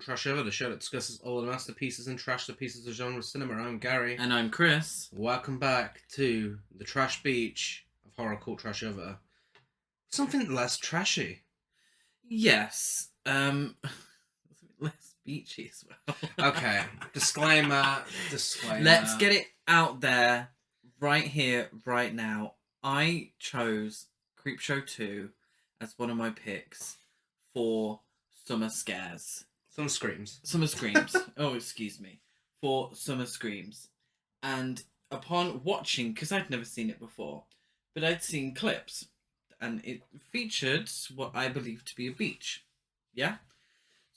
Trash Over, the show that discusses all the masterpieces and trash the pieces of genre cinema. I'm Gary. And I'm Chris. Welcome back to the trash beach of horror called Trash Over. Something less trashy. Yes. Less beachy as well. Okay. Disclaimer. Let's get it out there right here, right now. I chose Creepshow 2 as one of my picks for Summer Scares. Some screams. Summer Screams. Oh, excuse me. For Summer Screams. And upon watching, because I'd never seen it before, but I'd seen clips, and it featured what I believe to be a beach. Yeah?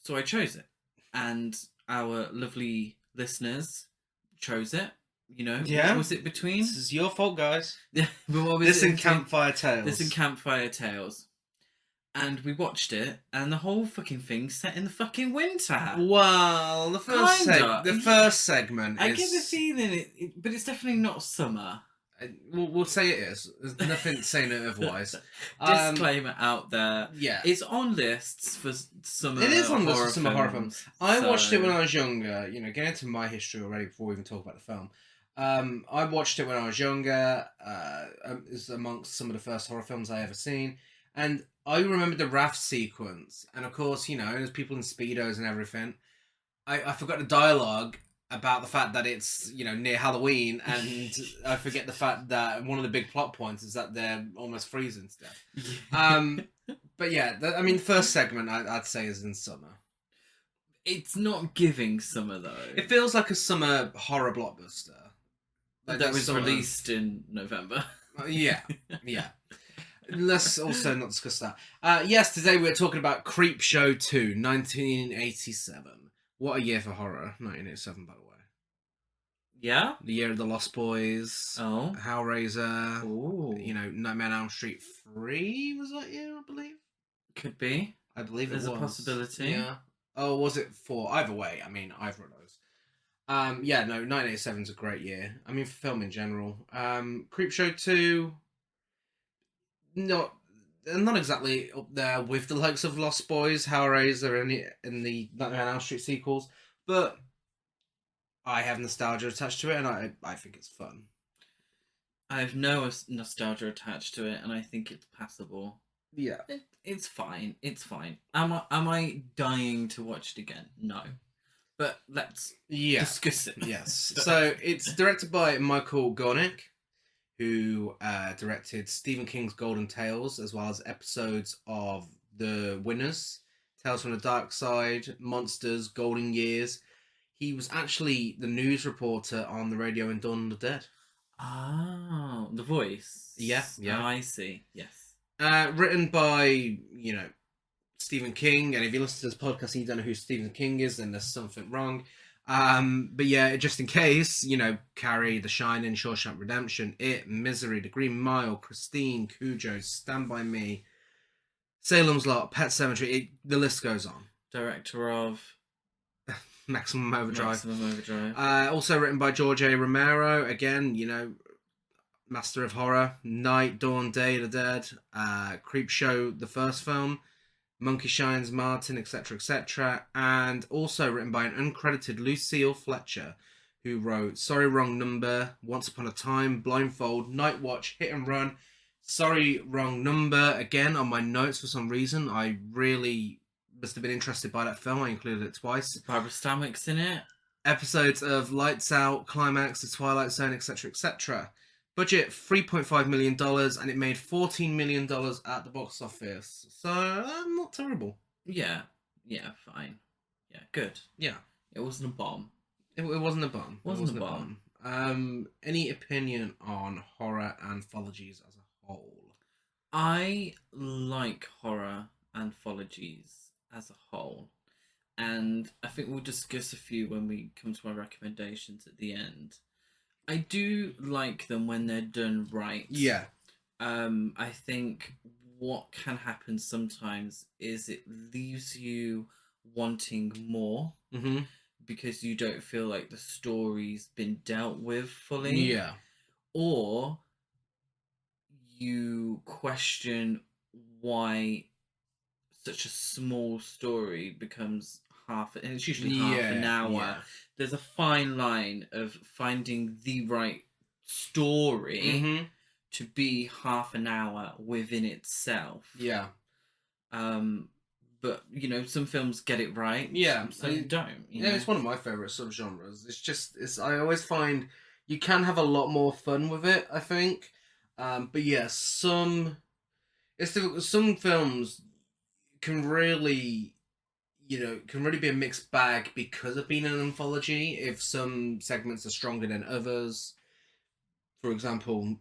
So I chose it. And our lovely listeners chose it. You know, yeah. What was it between? This is your fault, guys. Yeah, but what was this it and Campfire Tales. This and Campfire Tales. And we watched it, and the whole fucking thing's set in the fucking winter. Well, the first segment I is... get the feeling but it's definitely not summer. We'll say it is. There's nothing saying it otherwise. Disclaimer out there. Yeah. It's on lists for summer. It is on lists for summer horror films. films. I watched it when I was younger. You know, getting into my history already before we even talk about the film. I watched it when I was younger. It was amongst some of the first horror films I ever seen. And I remember the raft sequence. And of course, you know, there's people in Speedos and everything. I forgot the dialogue about the fact that it's, you know, near Halloween, and I forget the fact that one of the big plot points is that they're almost freezing to death. But yeah, the first segment I'd say is in summer. It's not giving summer though. It feels like a summer horror blockbuster. Like that was released in November. Yeah. Let's also not discuss that. Yes, today we're talking about Creepshow 2, 1987. What a year for horror. 1987, by the way. Yeah? The year of the Lost Boys. Oh. Hellraiser. Ooh. You know, Nightmare on Elm Street 3 was that year, I believe? Could be. I believe There's it was. a possibility. Yeah. Oh, was it 4? Either way, I mean, either of those. Yeah, no, 1987 is a great year. I mean, for film in general. Creepshow 2... Not exactly up there with the likes of Lost Boys, Hellraiser, and the Nightmare on Elm Street sequels, but I have nostalgia attached to it, and I think it's fun. I have no nostalgia attached to it, and I think it's passable. Yeah, it's fine. It's fine. Am I dying to watch it again? No, but let's discuss it. Yes. So it's directed by Michael Gornick, who directed Stephen King's Golden Tales, as well as episodes of The Winners, Tales from the Dark Side, Monsters, Golden Years. He was actually the news reporter on the radio in Dawn of the Dead. Oh, The Voice. Yeah. Oh, I see. Yes. Written by, you know, Stephen King, and if you listen to this podcast and you don't know who Stephen King is, then there's something wrong. But yeah, just in case, you know, Carrie, The Shining, Shawshank Redemption, It, Misery, The Green Mile, Christine, Cujo, Stand By Me, Salem's Lot, Pet Sematary, the list goes on. Director of Maximum Overdrive. Also written by George A. Romero, again, you know, master of horror. Night, Dawn, Day of the Dead, Creepshow, the first film, Monkey Shines, Martin, etc., etc., and also written by an uncredited Lucille Fletcher, who wrote Sorry Wrong Number, Once Upon a Time, Blindfold, Night Watch, Hit and Run, Sorry Wrong Number. Again, on my notes for some reason, I really must have been interested by that film. I included it twice. Barbara Stanwyck's in it. Episodes of Lights Out, Climax, The Twilight Zone, etc., etc. Budget $3.5 million, and it made $14 million at the box office. So, not terrible. Yeah, fine. Yeah, good. Yeah. It wasn't a bomb. It wasn't a bomb. Wasn't a bomb. Any opinion on horror anthologies as a whole? I like horror anthologies as a whole. And I think we'll discuss a few when we come to our recommendations at the end. I do like them when they're done right. Yeah. I think what can happen sometimes is it leaves you wanting more because you don't feel like the story's been dealt with fully. Yeah. Or you question why such a small story becomes and it's usually half an hour. Yeah. There's a fine line of finding the right story to be half an hour within itself. Yeah. But some films get it right. Yeah, some don't. Yeah, it's one of my favorite subgenres. I always find you can have a lot more fun with it, I think. But yeah, some films can really be a mixed bag because of being an anthology. If some segments are stronger than others, for example,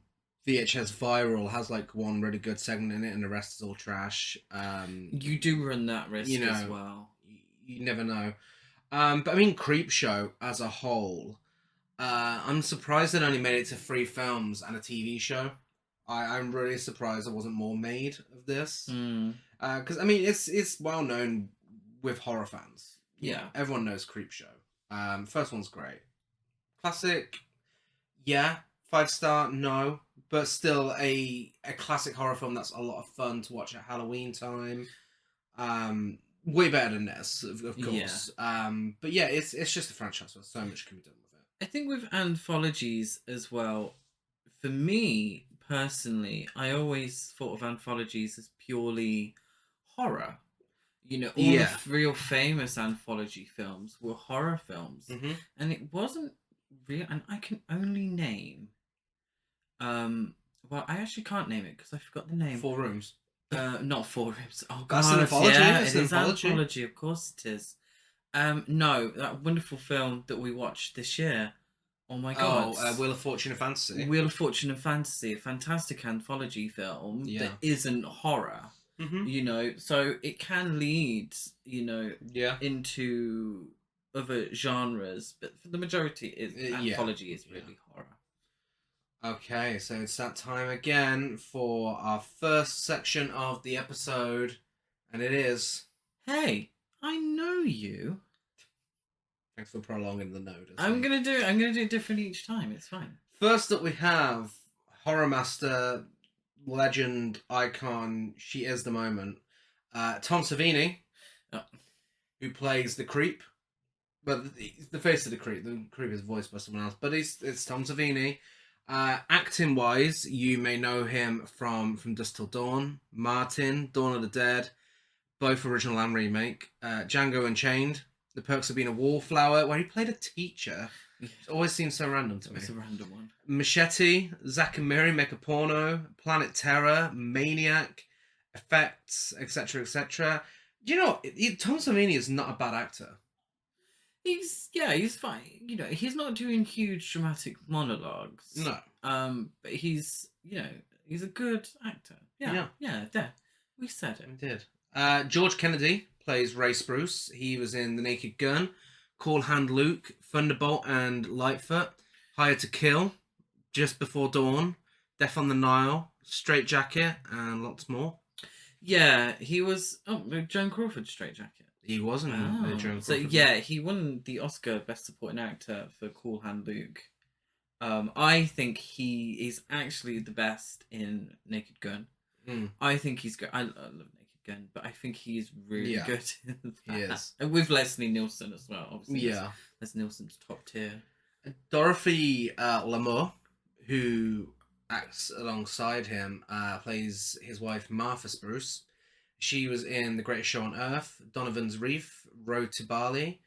VHS Viral has like one really good segment in it, and the rest is all trash. You do run that risk as well. You never know. But I mean, Creepshow as a whole, I'm surprised it only made it to 3 films and a TV show. I'm really surprised there wasn't more made of this. Because I mean, it's well known with horror fans. Yeah, everyone knows Creepshow. First one's great, classic. Yeah, 5-star. No, but still a classic horror film that's a lot of fun to watch at Halloween time. Way better than this, of course. Yeah. But yeah, it's just a franchise where so much can be done with it. I think with anthologies as well, for me personally, I always thought of anthologies as purely horror. All the real famous anthology films were horror films. And it wasn't real, and I can only name well, I actually can't name it because I forgot the name. 4 Rooms. Not 4 Rooms. Oh god, that's an anthology. Yeah, it is anthology. Of course it is. No, that wonderful film that we watched this year. Oh my god. Wheel of Fortune and Fantasy. Wheel of Fortune and Fantasy, a fantastic anthology film that isn't horror. So it can lead, into other genres, but for the majority, anthology is really horror. Okay, so it's that time again for our first section of the episode, and it is... Hey, I know you. Thanks for prolonging the note. I'm gonna do it different each time. It's fine. First up, we have horror master, legend, icon. She is the moment. Tom Savini, who plays the Creep. But the face of the Creep. The Creep is voiced by someone else, but it's Tom Savini. Acting wise, you may know him from Dusk Till Dawn, Martin, Dawn of the Dead, both original and remake. Django Unchained, The Perks of Being a Wallflower, where he played a teacher. It always seems so random to me. It's a random one. Machete, Zack and Miri Make a Porno, Planet Terror, Maniac, Effects, etc., etc. Tom Savini is not a bad actor. He's fine. He's not doing huge dramatic monologues. No. But he's a good actor. Yeah. There. We said it. We did. George Kennedy plays Ray Spruce. He was in The Naked Gun, Call Hand Luke, Thunderbolt and Lightfoot, Hired to Kill, Just Before Dawn, Death on the Nile, Straight Jacket, and lots more. Yeah, he was. Joan Crawford, Straight Jacket. He wasn't. So yeah, he won the Oscar Best Supporting Actor for Cool Hand Luke. I think he is actually the best in Naked Gun. I think he's good. I love Naked Gun, but I think he's really good in that. He is. And with Leslie Nielsen as well, obviously. Yeah. Leslie Nielsen's top tier. Dorothy Lamour, who acts alongside him, plays his wife Martha Spruce. She was in The Greatest Show on Earth, Donovan's Reef, Road to Bali,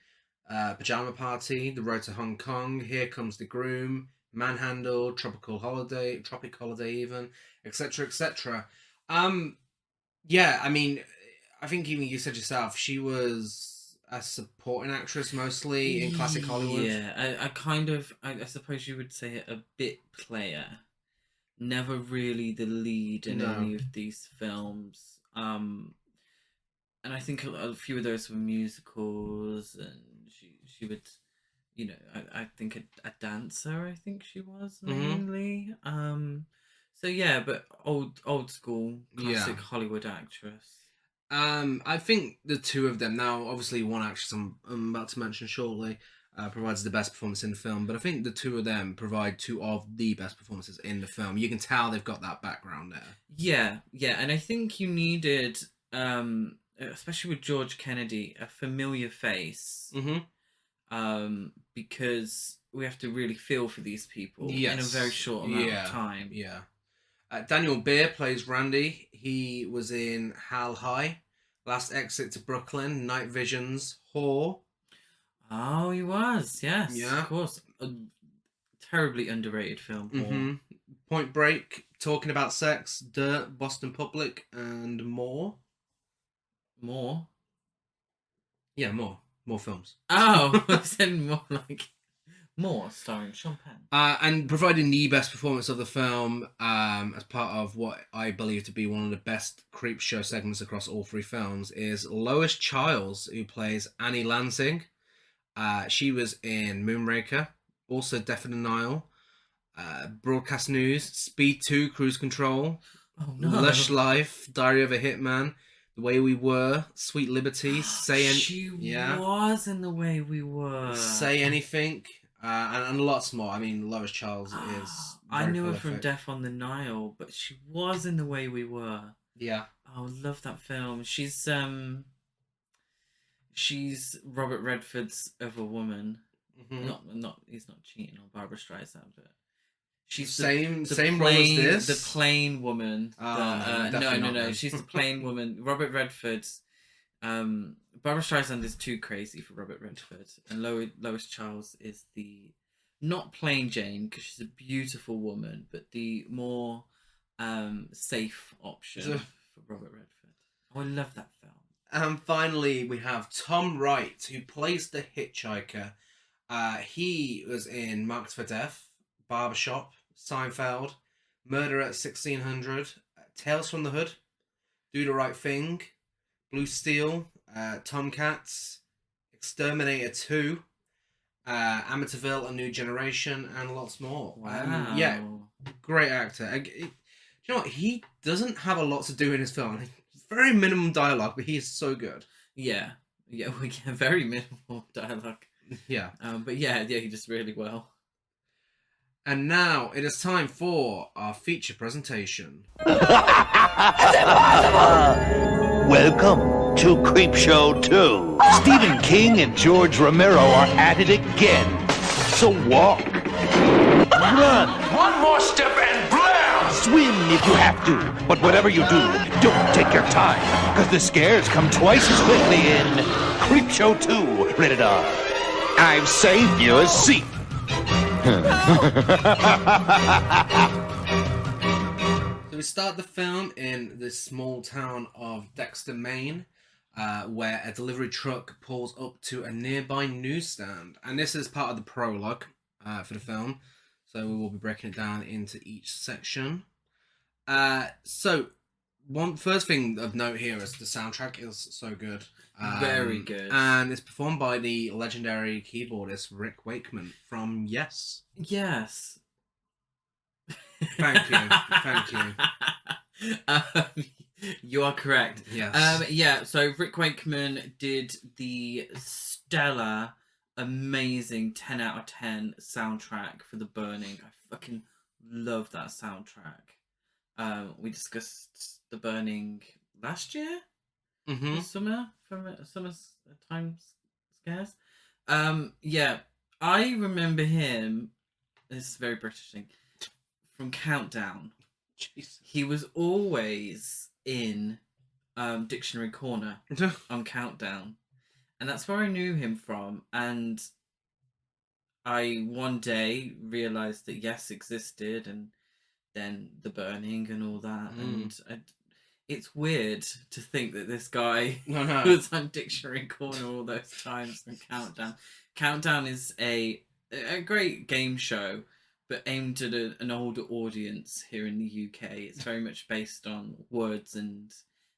Pajama Party, The Road to Hong Kong, Here Comes the Groom, Manhandle, Tropic Holiday even, etc., etc. Yeah, I mean, I think even you said yourself, she was a supporting actress mostly in classic Hollywood. Yeah, I suppose you would say a bit player. Never really the lead in any of these films. And I think a few of those were musicals, and she would, I think a dancer. I think she was mainly. So yeah, but old school classic Hollywood actress. I think the two of them now, obviously one actress I'm about to mention shortly, provides the best performance in the film, but I think the two of them provide 2 of the best performances in the film. You can tell they've got that background there. Yeah, and I think you needed a especially with George Kennedy, a familiar face. Because we have to really feel for these people in a very short amount of time. Yeah. Daniel Beer plays Randy. He was in Hal High, Last Exit to Brooklyn, Night Visions, Whore. Oh, he was. Yes, of course. A terribly underrated film. Point Break, Talking About Sex, Dirt, Boston Public, and more. More? Yeah, more films. Oh, I said more like more, starring Sean Penn. And providing the best performance of the film, as part of what I believe to be one of the best Creepshow segments across all three films, is Lois Chiles, who plays Annie Lansing. She was in Moonraker, also Death in the Nile, Broadcast News, Speed 2, Cruise Control, Lush Life, Diary of a Hitman, The Way We Were, Sweet Liberty, She was in The Way We Were. Say Anything, and lots more. I mean, Lois Chiles is I knew her from Death on the Nile, but she was in The Way We Were. Yeah. I love that film. She's Robert Redford's other woman. Not he's not cheating on Barbara Streisand, but she's same plain, role as this. The plain woman. No. She's the plain woman. Robert Redford. Barbara Streisand is too crazy for Robert Redford, and Lois Chiles is the not plain Jane because she's a beautiful woman, but the more safe option for Robert Redford. Oh, I love that film. And finally, we have Tom Wright, who plays the hitchhiker. He was in Marked for Death, Barbershop, Seinfeld, Murder at 1600, Tales from the Hood, Do the Right Thing, Blue Steel, Tomcats, Exterminator 2, Amityville: A New Generation, and lots more. Wow. Yeah, great actor. You know what? He doesn't have a lot to do in his film. Very minimum dialogue, but he is so good. Yeah, we get very minimal dialogue. Yeah. But yeah, he does really well. And now it is time for our feature presentation. Welcome to Creepshow 2. Stephen King and George Romero are at it again. So walk, run, one more step and blam! Swim if you have to, but whatever you do, don't take your time, because the scares come twice as quickly in Creepshow 2, rated R. I've saved you a seat. So we start the film in the small town of Dexter, Maine, where a delivery truck pulls up to a nearby newsstand. And this is part of the prologue for the film. So we will be breaking it down into each section. So one first thing of note here is the soundtrack is so good. Very good. And it's performed by the legendary keyboardist Rick Wakeman from Yes. Yes. Thank you. You are correct. Yes. So Rick Wakeman did the stellar, amazing 10 out of 10 soundtrack for The Burning. I fucking love that soundtrack. We discussed The Burning last year? Summer time scares. I remember him. This is a very British thing. From Countdown. Jesus. He was always in Dictionary Corner on Countdown, and that's where I knew him from. And I one day realized that Yes existed, and then The Burning and all that, and it's weird to think that this guy was on Dictionary Corner all those times and Countdown. Countdown is a great game show, but aimed at an older audience here in the UK. It's very much based on words and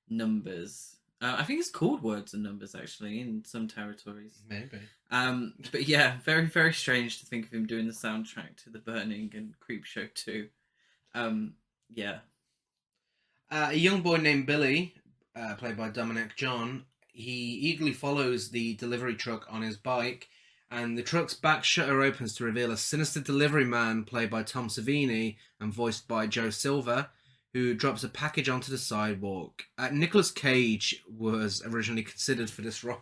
numbers. I think it's called Words and Numbers, actually, in some territories. Maybe. But yeah, very, very strange to think of him doing the soundtrack to The Burning and Creepshow 2. Yeah. A young boy named Billy, played by Dominic John, he eagerly follows the delivery truck on his bike, and the truck's back shutter opens to reveal a sinister delivery man, played by Tom Savini and voiced by Joe Silver, who drops a package onto the sidewalk. Nicolas Cage was originally considered for this role.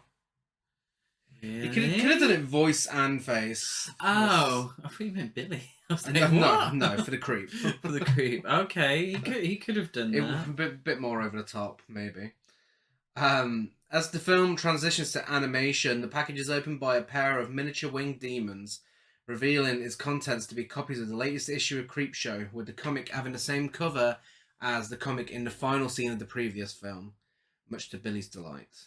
Really? He could have done it voice and face. Oh, I thought you meant Billy. I was like, No, for the creep. For the creep. Okay, he could have done It that. was a bit more over the top, maybe. As the film transitions to animation, the package is opened by a pair of miniature winged demons, revealing its contents to be copies of the latest issue of Creepshow, with the comic having the same cover as the comic in the final scene of the previous film, much to Billy's delight.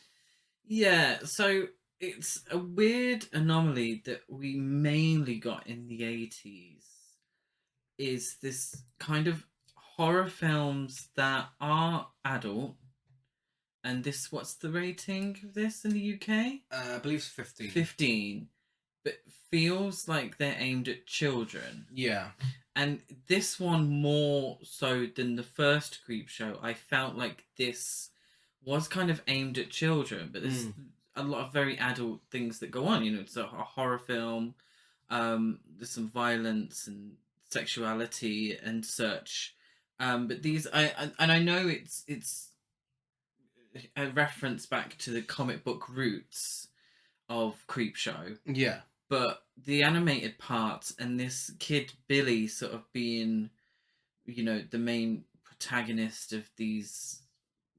Yeah, so it's a weird anomaly that we mainly got in the 80s is this kind of horror films that are adult. And this, what's the rating of this in the UK? I believe it's 15. 15. But feels like they're aimed at children. Yeah. And this one more so than the first Creepshow, I felt like this was kind of aimed at children, but there's a lot of very adult things that go on. You know, it's a horror film. There's some violence and sexuality and such. But these, I know it's a reference back to the comic book roots of Creepshow. Yeah. But the animated parts and this kid Billy sort of being, you know, the main protagonist of these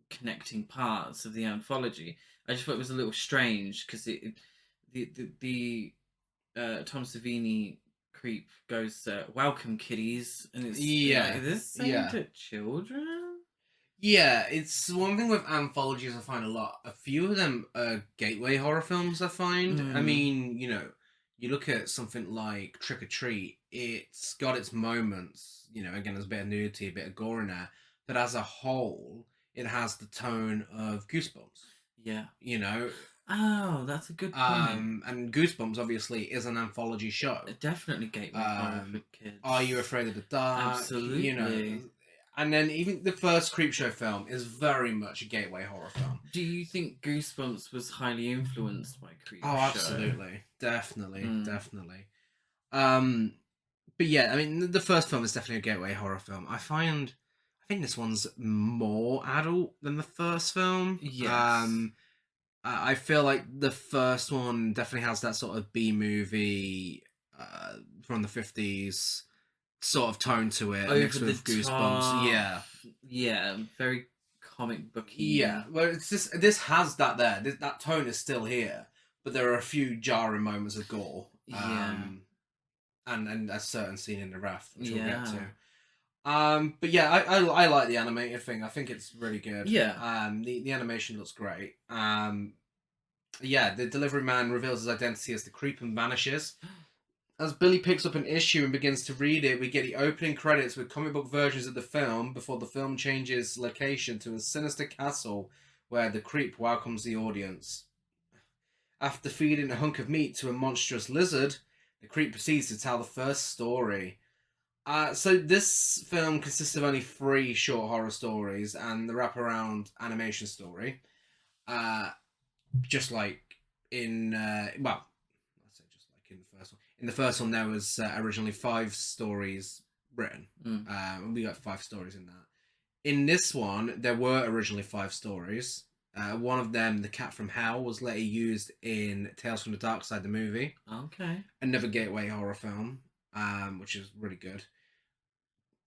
connecting parts of the anthology, I just thought it was a little strange because the Tom Savini creep goes, "Welcome, kiddies," and it's like, is this aimed at children? Yeah, it's one thing with anthologies I find a lot. A few of them are gateway horror films, I find. I mean, you know, you look at something like Trick or Treat, it's got its moments. You know, again, there's a bit of nudity, a bit of gore in there. But as a whole, it has the tone of Goosebumps. Yeah. You know? Oh, that's a good point. And Goosebumps, obviously, is an anthology show. Definitely gateway horror for kids. Are You Afraid of the Dark? Absolutely. You know, and then even the first Creepshow film is very much a gateway horror film. Do you think Goosebumps was highly influenced by Creepshow? Oh, absolutely. Definitely. But yeah, I mean, the first film is definitely a gateway horror film. I think this one's more adult than the first film. Yes. I feel like the first one definitely has that sort of B-movie from the 50s sort of tone to it, mixed with Goosebumps. Yeah, very comic booky. Yeah, well, it's just this has that there. That tone is still here, but there are a few jarring moments of gore. And a certain scene in the raft, which we'll get to. But yeah, I like the animated thing. I think it's really good. Yeah. The animation looks great. Yeah, the delivery man reveals his identity as the creep and vanishes. As Billy picks up an issue and begins to read it, we get the opening credits with comic book versions of the film before the film changes location to a sinister castle where the creep welcomes the audience. After feeding a hunk of meat to a monstrous lizard, the creep proceeds to tell the first story. So this film consists of only 3 short horror stories and the wraparound animation story. Just like in, well, I'd say just like in the first one. In the first one, there was originally 5 stories written. We got 5 stories in that. In this one, there were originally 5 stories. One of them, The Cat from Hell, was later used in Tales from the Dark Side, the movie. Okay. Another gateway horror film, which is really good.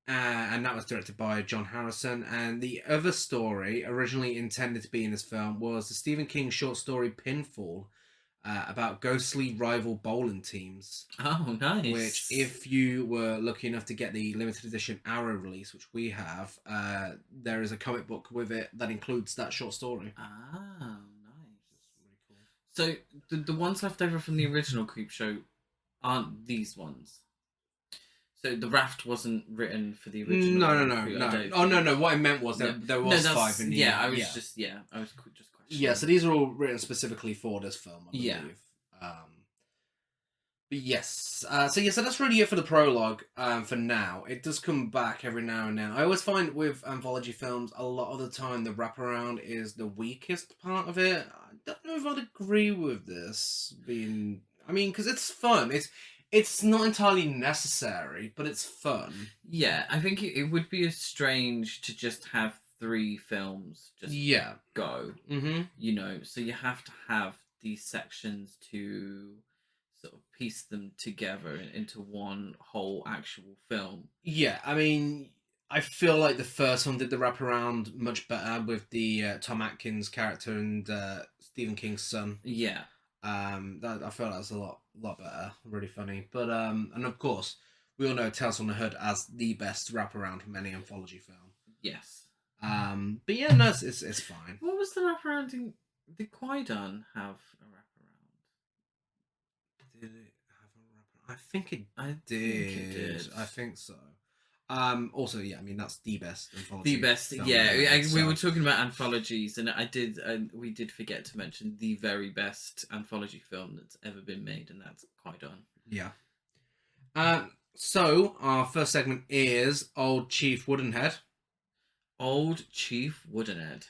And that was directed by John Harrison. And the other story, originally intended to be in this film, was the Stephen King short story Pinfall, about ghostly rival bowling teams. Oh, nice. Which, if you were lucky enough to get the limited edition Arrow release, which we have, there is a comic book with it that includes that short story. Ah, nice. That's really cool. So, the ones left over from the original Creepshow aren't these ones? So the raft wasn't written for the original. No. Oh no. What I meant was there was 5 in the I was just questioning. Yeah, so these are all written specifically for this film, I believe. Yeah. But yes. So that's really it for the prologue. For now, it does come back every now and then. I always find with anthology films, a lot of the time the wraparound is the weakest part of it. I don't know if I'd agree with this being. I mean, because it's fun. It's not entirely necessary, but it's fun. Yeah, I think it would be strange to just have 3 films just go. Mm-hmm. So you have to have these sections to sort of piece them together into one whole actual film. Yeah, I mean, I feel like the first one did the wraparound much better with the Tom Atkins character and Stephen King's son. Yeah. I feel that was a lot better, really funny. But and of course, we all know Tales from the Hood as the best wraparound from any anthology film. Yes. But yeah, no, it's fine. What was the wraparound in... Did Qui-Gon have a wraparound? Did it have a wraparound? I think it did. I think so. Also, yeah, I mean that's the best anthology. The best, film yeah. ever, We were talking about anthologies, and we did forget to mention the very best anthology film that's ever been made, and that's Qui-Gon. Yeah. So our first segment is Old Chief Woodenhead. Old Chief Woodenhead.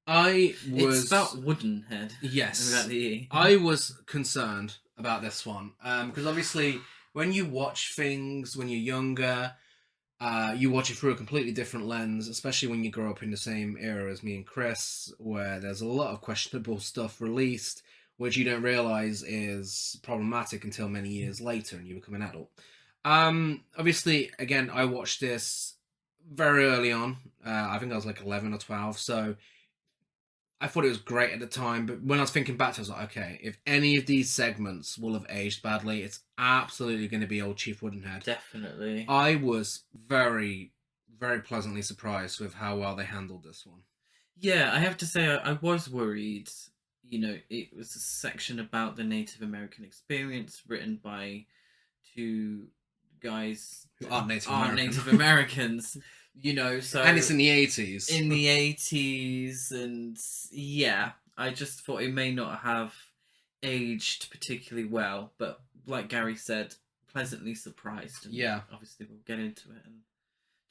It's spelled Woodenhead. Yes. Without the E. I was concerned about this one because obviously when you watch things when you're younger, you watch it through a completely different lens, especially when you grow up in the same era as me and Chris, where there's a lot of questionable stuff released, which you don't realize is problematic until many years later and you become an adult. Obviously, again, I watched this very early on. I think I was like 11 or 12, so I thought it was great at the time, but when I was thinking back to it, I was like, okay, if any of these segments will have aged badly, it's absolutely going to be Old Chief Woodenhead. Definitely. I was very, very pleasantly surprised with how well they handled this one. Yeah, I have to say, I was worried. It was a section about the Native American experience written by 2 guys who aren't Native Americans. So and it's in the 80s. In the 80s, and yeah, I just thought it may not have aged particularly well, but like Gary said, pleasantly surprised. And yeah, obviously we'll get into it and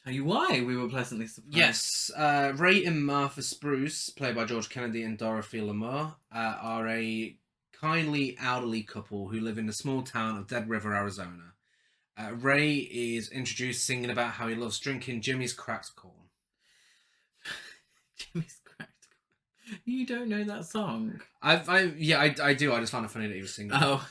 tell you why we were pleasantly surprised. Yes, Ray and Martha Spruce, played by George Kennedy and Dorothy Lamour, are a kindly elderly couple who live in the small town of Dead River, Arizona. Ray is introduced singing about how he loves drinking Jimmy's cracked corn. Jimmy's cracked corn. You don't know that song? I do. I just found it funny that he was singing. Oh,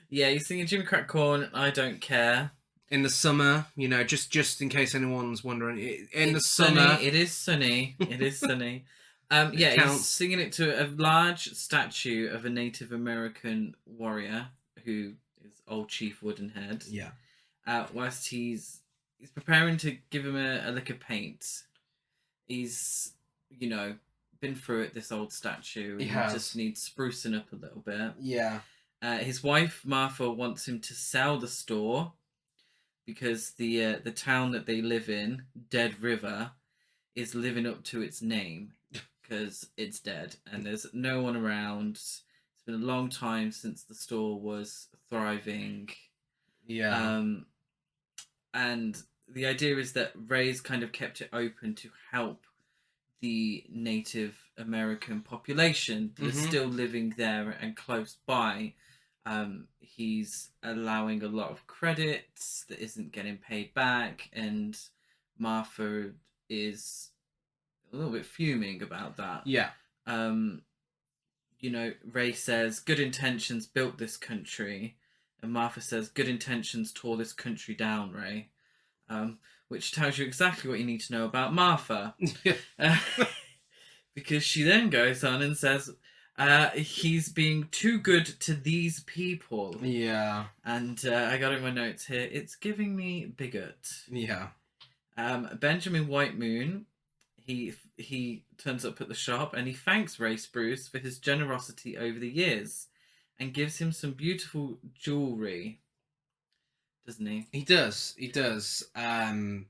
yeah, he's singing Jimmy Cracked Corn. I don't care. In the summer, just in case anyone's wondering, It's summer, it is sunny. It is sunny. He's singing it to a large statue of a Native American warrior who is Old Chief Woodenhead. Yeah. Whilst he's preparing to give him a lick of paint. He's, been through it, this old statue. He just needs sprucing up a little bit. Yeah. His wife, Martha, wants him to sell the store because the town that they live in, Dead River, is living up to its name because it's dead and there's no one around. It's been a long time since the store was thriving. Yeah. And the idea is that Ray's kind of kept it open to help the Native American population that is still living there and close by. He's allowing a lot of credits that isn't getting paid back, and Martha is a little bit fuming about that. Yeah. Ray says, good intentions built this country. And Martha says, good intentions tore this country down, Ray. Which tells you exactly what you need to know about Martha. Because she then goes on and says, he's being too good to these people. Yeah. And I got in my notes here, it's giving me bigot. Yeah. Benjamin Whitemoon, he turns up at the shop and he thanks Ray Spruce for his generosity over the years and gives him some beautiful jewelry. Doesn't he? He does. Benjamin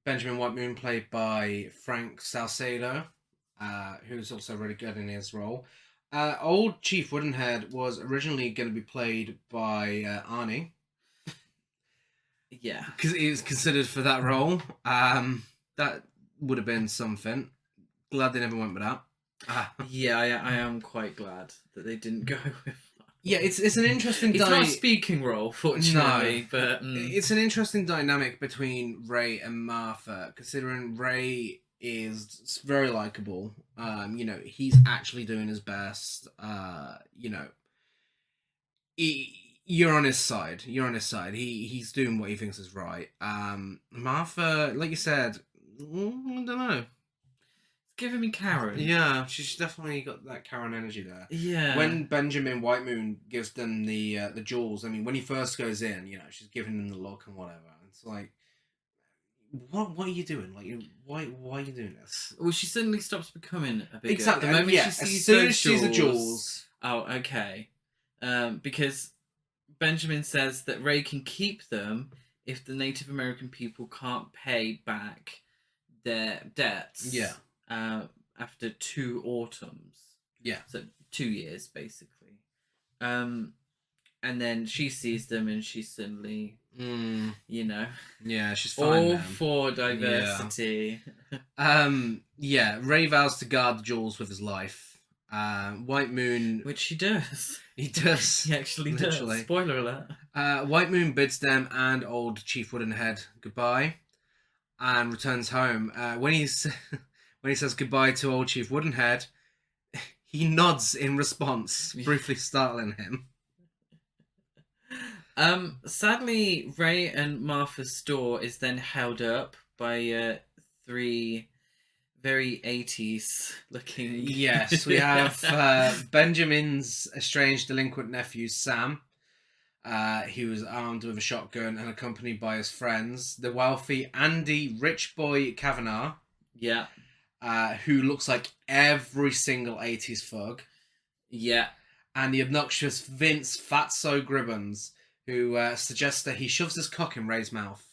Whitemoon, played by Frank Salcedo, who's also really good in his role. Old Chief Woodenhead was originally going to be played by Arnie. Yeah. Because he was considered for that role. That would have been something. Glad they never went with that. Yeah, I am quite glad that they didn't go with that. Yeah, it's an interesting. It's not a speaking role, fortunately, No, but it's an interesting dynamic between Ray and Martha, considering Ray is very likable. He's actually doing his best. You're on his side. You're on his side. He's doing what he thinks is right. Martha, like you said, I don't know. it's giving me Karen. Yeah, she's definitely got that Karen energy there. Yeah. When Benjamin Whitemoon gives them the jewels, I mean, when he first goes in, she's giving them the look and whatever. It's like, what are you doing? Like, why are you doing this? Well, she suddenly stops becoming a bigger. Exactly. The moment Yeah. she sees As soon those as she sees the jewels. Oh, okay. Because Benjamin says that Ray can keep them if the Native American people can't pay back their debts. Yeah. After 2 autumns. Yeah. So 2 years, basically. And then she sees them and she's suddenly, Yeah, she's fine. all then. for diversity. Yeah. Ray vows to guard the jewels with his life. Whitemoon, Which he does. he does. He actually literally. does. Spoiler alert. Whitemoon bids them and old Chief Woodenhead goodbye, and returns home. When he says goodbye to old Chief Woodenhead, he nods in response, briefly startling him. Sadly, Ray and Martha's store is then held up by 3 very 80s looking. Yes, we have Benjamin's estranged delinquent nephew, Sam. He was armed with a shotgun and accompanied by his friends. The wealthy Andy Rich Boy Kavanagh. Yeah. Who looks like every single 80s thug. Yeah. And the obnoxious Vince Fatso Gribbons, who suggests that he shoves his cock in Ray's mouth.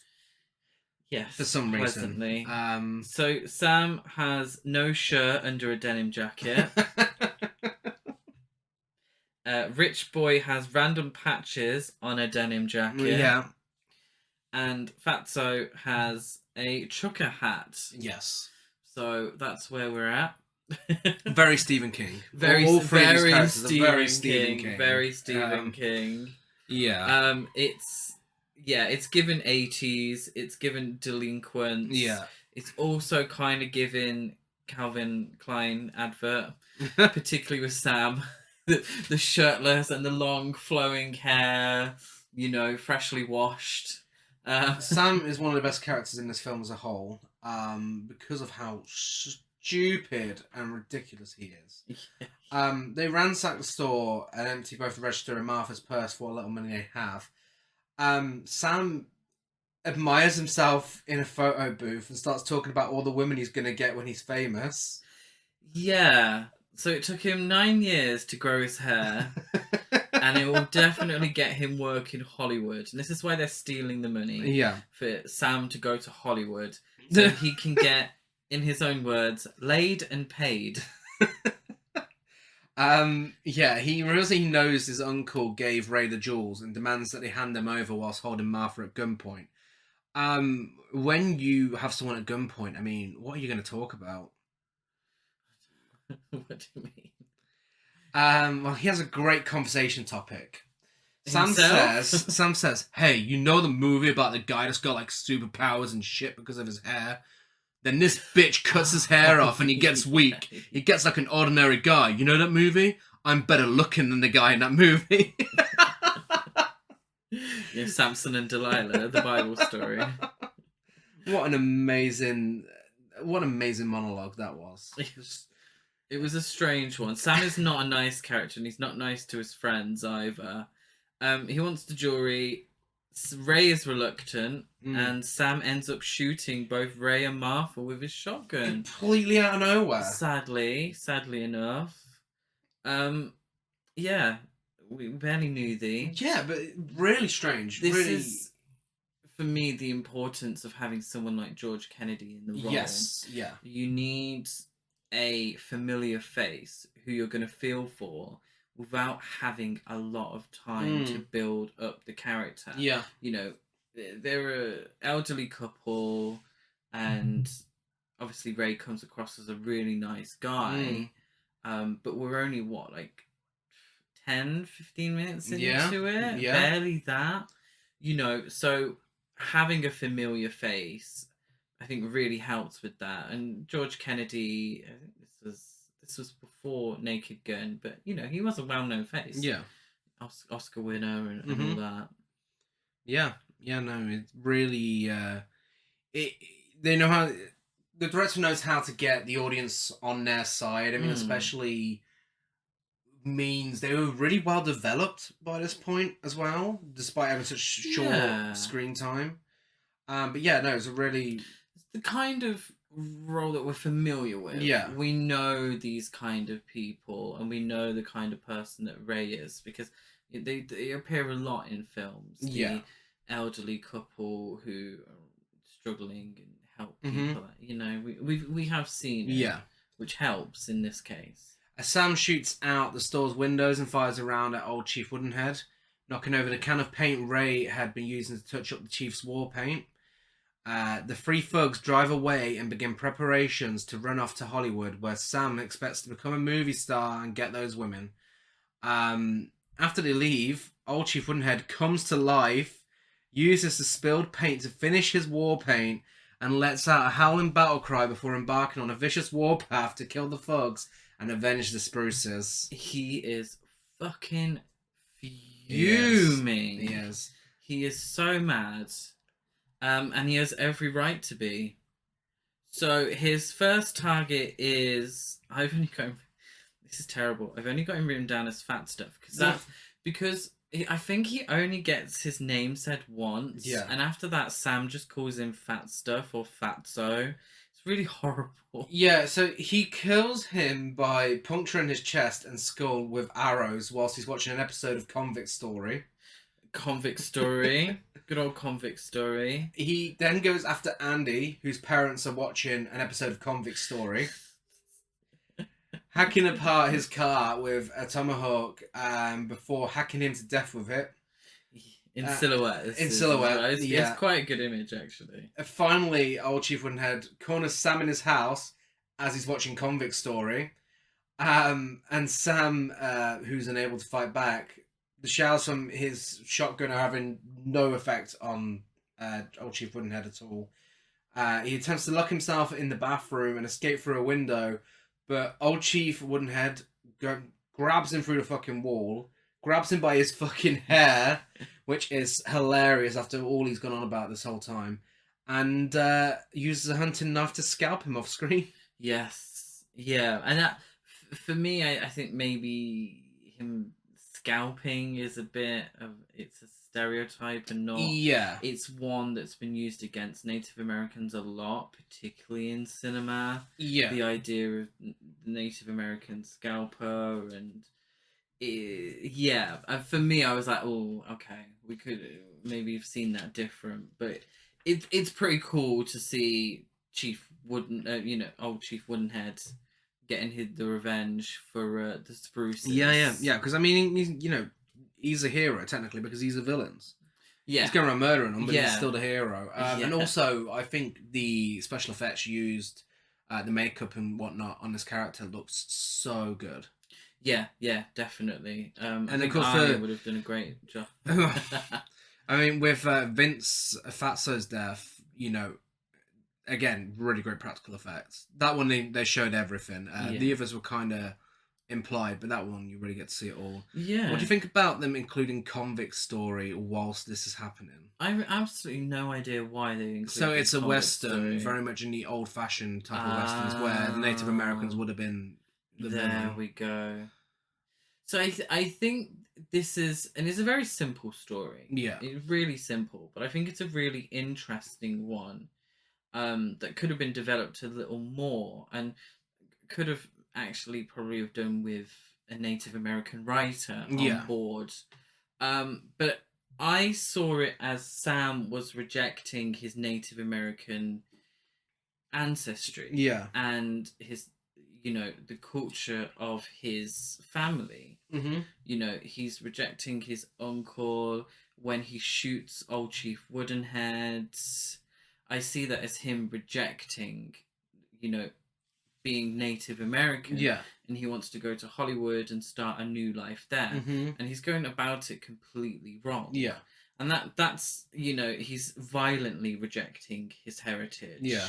Yes. For some pleasantly. reason. So Sam has no shirt under a denim jacket. Rich Boy has random patches on a denim jacket. Yeah. And Fatso has a trucker hat. Yes. So that's where we're at. Very Stephen King. Very Stephen King. Very Stephen King. Yeah. It's given 80s. It's given delinquents. Yeah. It's also kind of given Calvin Klein advert, particularly with Sam, the shirtless and the long flowing hair. Freshly washed. Sam is one of the best characters in this film as a whole, because of how stupid and ridiculous he is. They ransack the store and empty both the register and Martha's purse for what little money they have. Sam admires himself in a photo booth and starts talking about all the women he's going to get when he's famous. Yeah. So it took him 9 years to grow his hair. And it will definitely get him work in Hollywood. And this is why they're stealing the money. Yeah. For Sam to go to Hollywood. So he can get, in his own words, laid and paid. He reveals he knows his uncle gave Ray the jewels and demands that they hand them over whilst holding Martha at gunpoint. When you have someone at gunpoint, I mean, what are you going to talk about? What do you mean? Well, he has a great conversation topic. Sam says, hey, you know the movie about the guy that's got like superpowers and shit because of his hair? Then this bitch cuts his hair off and he gets weak. He gets like an ordinary guy. You know that movie? I'm better looking than the guy in that movie. Yeah, Samson and Delilah, the Bible story. What an amazing monologue that was. It was a strange one. Sam is not a nice character, and he's not nice to his friends either. He wants the jewelry. Ray is reluctant, and Sam ends up shooting both Ray and Martha with his shotgun. Completely out of nowhere. Sadly enough. Yeah, we barely knew thee. Yeah, but really strange. This really... is, for me, the importance of having someone like George Kennedy in the role. Yes, yeah. You need a familiar face who you're going to feel for without having a lot of time to build up the character. Yeah. They're an elderly couple, and obviously Ray comes across as a really nice guy, but we're only, 10, 15 minutes into it. Yeah. Barely that. You know, so having a familiar face, I think, really helps with that. And George Kennedy, I think this was before Naked Gun, but you know, he was a well-known face. Yeah. Oscar winner and all that. Yeah. Yeah, no, it's really they know how the director knows how to get the audience on their side. I mean, especially means they were really well developed by this point as well, despite having such short screen time. But yeah, no, it's a really it's the kind of role that we're familiar with. Yeah, we know these kind of people, and we know the kind of person that Ray is because they appear a lot in films. Yeah, the elderly couple who are struggling and help people. You know, we have seen it, yeah, which helps in this case. Sam shoots out the store's windows and fires around at old Chief Woodenhead, knocking over the can of paint Ray had been using to touch up the Chief's war paint. The three thugs drive away and begin preparations to run off to Hollywood, where Sam expects to become a movie star and get those women. After they leave, old Chief Woodenhead comes to life, uses the spilled paint to finish his war paint, and lets out a howling battle cry before embarking on a vicious warpath to kill the thugs and avenge the Spruces. He is fucking fuming. He is. He is so mad. And he has every right to be. So his first target is... This is terrible. I've only got him written down as fat stuff. Because I think he only gets his name said once. Yeah. And after that, Sam just calls him fat stuff or fatso. It's really horrible. Yeah, so he kills him by puncturing his chest and skull with arrows whilst he's watching an episode of Convict Story. Convict Story. Good old Convict Story. He then goes after Andy, whose parents are watching an episode of Convict Story, hacking apart his car with a tomahawk before hacking him to death with it. In silhouette. Yeah. It's quite a good image, actually. Finally, old Chief Woodenhead corners Sam in his house as he's watching Convict Story. And Sam, who's unable to fight back, the shells from his shotgun are having no effect on old Chief Woodenhead at all. He attempts to lock himself in the bathroom and escape through a window, but old Chief Woodenhead grabs him through the fucking wall, grabs him by his fucking hair, which is hilarious after all he's gone on about this whole time, and uses a hunting knife to scalp him off screen. Yes. Yeah. And that, for me, I think maybe him scalping is a bit of... It's a stereotype and not... Yeah. It's one that's been used against Native Americans a lot, particularly in cinema. Yeah. The idea of the Native American scalper and... for me, I was like, oh, okay, we could maybe have seen that different, but it's pretty cool to see old Chief Woodenhead getting the revenge for the Spruces. Yeah, because I mean, he's a hero technically because he's a villain. Yeah, he's going around murdering them, but he's still the hero. Yeah. And also, I think the special effects used, the makeup and whatnot on this character looks so good. Yeah, definitely. And I think of course, Arnie would have done a great job. I mean, with Vince Fatso's death, again, really great practical effects. That one, they showed everything. The others were kind of implied, but that one, you really get to see it all. Yeah. What do you think about them including Convict Story whilst this is happening? I have absolutely no idea why they included. So it's a Western, Story. very much in the old-fashioned type of Westerns where the Native Americans would have been the villain. We go. So I think this is... And it's a very simple story. Yeah. It's really simple, but I think it's a really interesting one that could have been developed a little more and could have actually probably have done with a Native American writer on board. But I saw it as Sam was rejecting his Native American ancestry. Yeah. And his... the culture of his family. Mm-hmm. He's rejecting his uncle when he shoots old Chief Woodenhead. I see that as him rejecting, being Native American. Yeah. And he wants to go to Hollywood and start a new life there. Mm-hmm. And he's going about it completely wrong. Yeah. And that's, you know, he's violently rejecting his heritage. Yeah.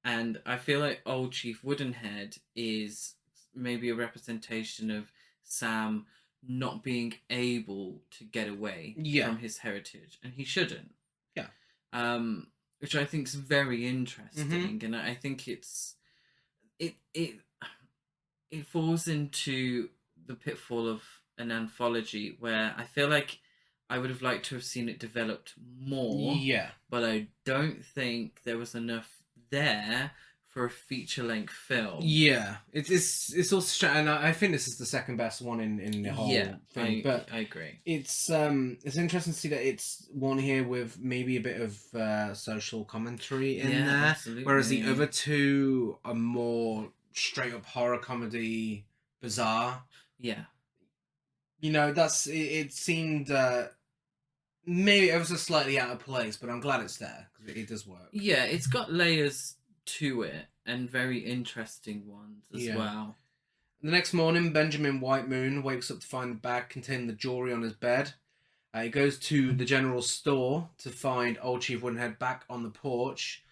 And I feel like Old Chief Woodenhead is maybe a representation of Sam not being able to get away from his heritage. And he shouldn't. Yeah. Which I think is very interesting. Mm-hmm. And I think it falls into the pitfall of an anthology where I feel like I would have liked to have seen it developed more. Yeah. But I don't think there was enough there for a feature-length film. Yeah. It's also, and I think this is the second best one in the whole thing. But I agree. It's interesting to see that it's one here with maybe a bit of social commentary in there. Absolutely. Whereas the other two are more straight up horror comedy, bizarre. Yeah. You know, it seemed maybe it was a slightly out of place, but I'm glad it's there because it does work. Yeah, it's got layers to it and very interesting ones as well. The next morning, Benjamin Whitemoon wakes up to find the bag containing the jewelry on his bed. He goes to the general store to find Old Chief Woodenhead back on the porch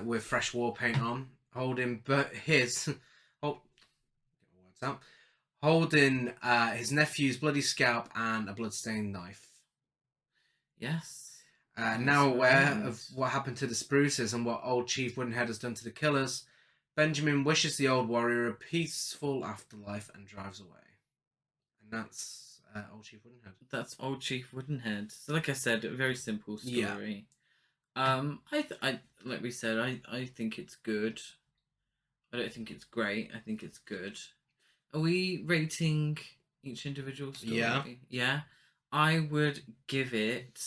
with fresh war paint on, holding his nephew's bloody scalp and a bloodstained knife. Yes. Now aware of what happened to the Spruces and what Old Chief Woodenhead has done to the killers, Benjamin wishes the old warrior a peaceful afterlife and drives away. And that's Old Chief Woodenhead. That's Old Chief Woodenhead. So, like I said, a very simple story. Yeah. I like we said, I think it's good. I don't think it's great. I think it's good. Are we rating each individual story? Yeah. Yeah. I would give it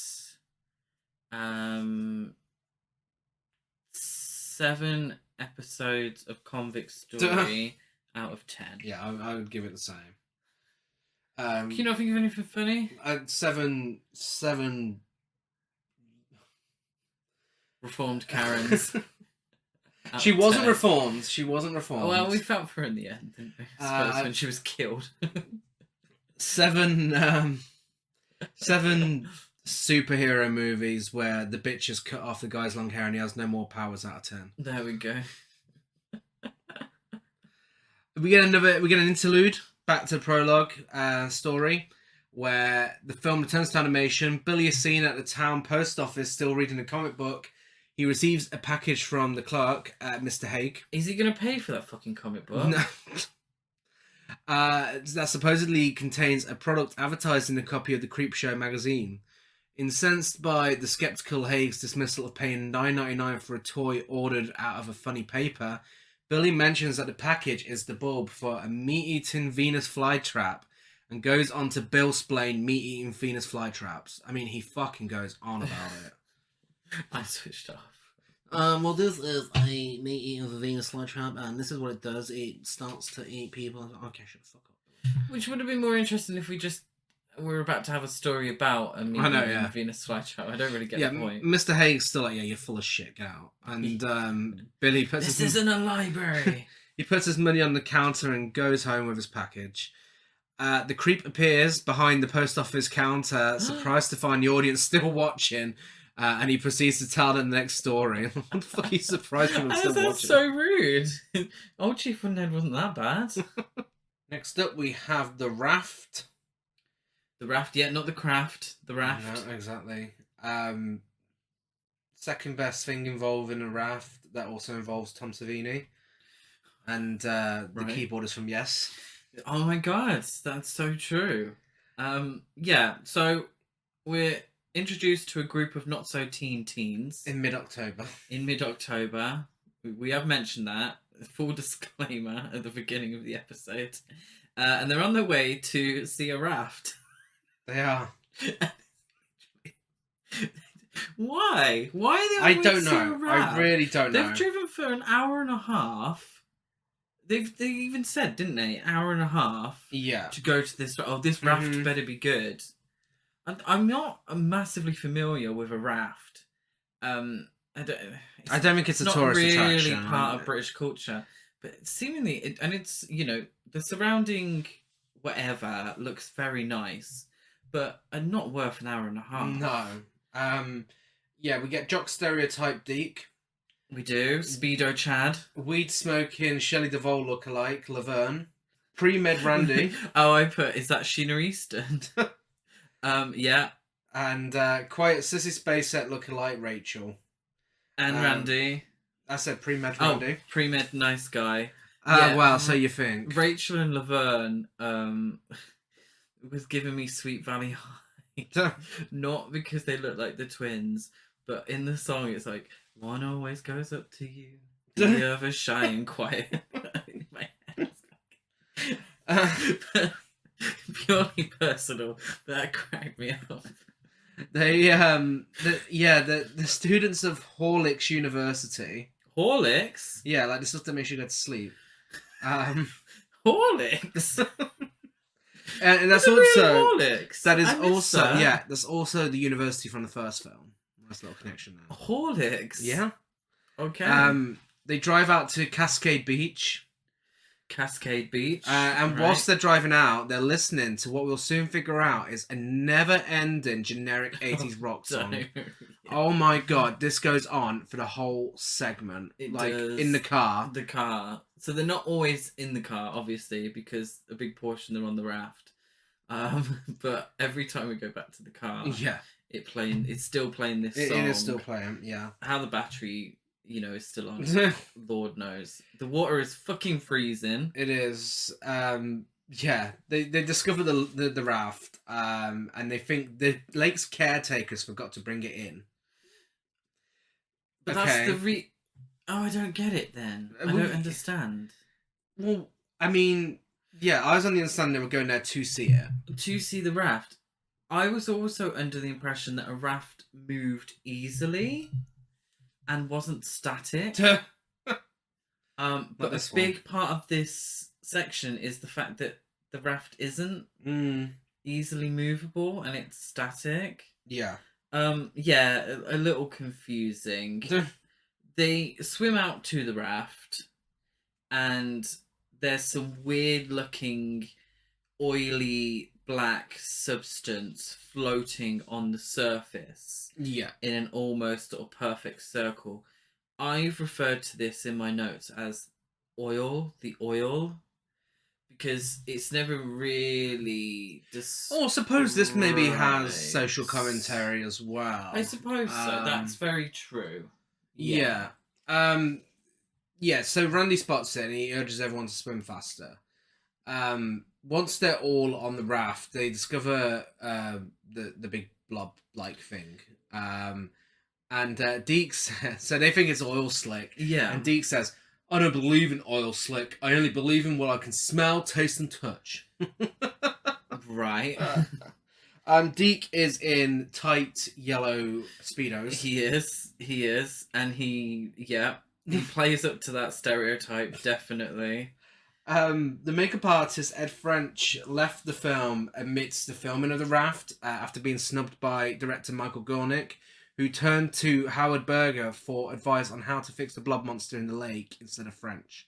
7 episodes of Convict Story out of 10. Yeah, I would give it the same. Can you not think of anything funny? 7 Reformed Karens. She wasn't reformed. She wasn't reformed. Well, we felt for her in the end, didn't we? I suppose when she was killed. 7 superhero movies where the bitch has cut off the guy's long hair and he has no more powers out of 10. There we go. We get an interlude back to the prologue story where the film returns to animation. Billy is seen at the town post office still reading a comic book. He receives a package from the clerk, Mr. Haig. Is he going to pay for that fucking comic book? No. That supposedly contains a product advertised in a copy of the Creepshow magazine. Incensed by the skeptical Haig's dismissal of paying $9.99 for a toy ordered out of a funny paper, Billy mentions that the package is the bulb for a meat-eating Venus flytrap and goes on to bill-splain meat-eating Venus flytraps. I mean, he fucking goes on about it. I switched off. Well, this is a meat-eating Venus flytrap, and this is what it does. It starts to eat people. Okay, shut the fuck up. Which would have been more interesting if we just were about to have a story about a meat-eating Venus flytrap. I don't really get the point. Mr. Haig's still like, yeah, you're full of shit, get out. And Billy puts This isn't a library. He puts his money on the counter and goes home with his package. The creep appears behind the post office counter, surprised to find the audience still watching. And he proceeds to tell them the next story. What the fuck are you surprised when I'm still watching? That's so rude. Old Chief Woodenhead wasn't that bad. Next up, we have The Raft. The Raft, yeah, not The Craft. The Raft. No, exactly. Second best thing involved in a raft that also involves Tom Savini. And the keyboard is from Yes. Oh my god, that's so true. Yeah, so we're introduced to a group of not-so-teen teens. In mid-October. We have mentioned that. Full disclaimer at the beginning of the episode. And they're on their way to see a raft. They are. Why? Why are they on I the way don't to see know. a raft? I really don't know. They've driven for an hour and a half. They even said, didn't they? An hour and a half. Yeah. To go to this. Oh, this raft better be good. I'm not massively familiar with a raft. I don't think it's a tourist really attraction. Part of British culture. But seemingly, and it's, you know, the surrounding whatever looks very nice, but are not worth an hour and a half. No. Yeah, we get jock stereotype Deke. We do. Speedo Chad. Weed smoking Shelley Duvall lookalike Laverne. Pre-med Randy. Oh, I put, is that Sheena Easton? Yeah. And quiet Sissy Spacek lookalike Rachel. And Randy. I said pre-med Randy. Oh, pre-med nice guy. Well, so you think. Rachel and Laverne was giving me Sweet Valley High. Not because they look like the twins, but in the song it's like, one always goes up to you, the other shy and quiet. In my head, purely personal, that cracked me up. They the students of Horlicks University. Horlicks? Yeah, like the stuff that makes you go to sleep. Horlicks? And that's also Horlicks? that is also that. That's also the university from the first film. Nice little connection there. Horlicks? Yeah. Okay. They drive out to Cascade Beach. Cascade Beach. And whilst they're driving out, they're listening to what we'll soon figure out is a never-ending generic 80s rock song. Yeah. Oh my god, this goes on for the whole segment. It like does. in the car. The car. So they're not always in the car, obviously, because a big portion they're on the raft. But every time we go back to the car, Yeah. it's still playing this song. It is still playing, yeah. How the battery, you know, is still on, Lord knows. The water is fucking freezing. It is. Yeah, they discover the raft, and they think the lake's caretakers forgot to bring it in. But Okay. that's the Oh, I don't get it then. I don't understand. Well, I mean, yeah, I was on the understanding they were going there to see it. To see the raft. I was also under the impression that a raft moved easily and wasn't static. But a big part of this section is the fact that the raft isn't easily movable and it's static. Yeah. Yeah, a little confusing. They swim out to the raft and there's some weird looking oily black substance floating on the surface. Yeah. In an almost sort of perfect circle. I've referred to this in my notes as the oil, because it's never really Oh, I suppose this maybe has social commentary as well. I suppose so. That's very true. Yeah. Yeah, so Randy spots it and he urges everyone to swim faster. Once they're all on the raft, they discover the big blob-like thing. And Deke says, so they think it's oil slick. Yeah. And Deke says, I don't believe in oil slick. I only believe in what I can smell, taste, and touch. Right. Deke is in tight yellow Speedos. He is. And he plays up to that stereotype, definitely. The makeup artist Ed French left the film amidst the filming of the raft after being snubbed by director Michael Gornick, who turned to Howard Berger for advice on how to fix the blob monster in the lake instead of French.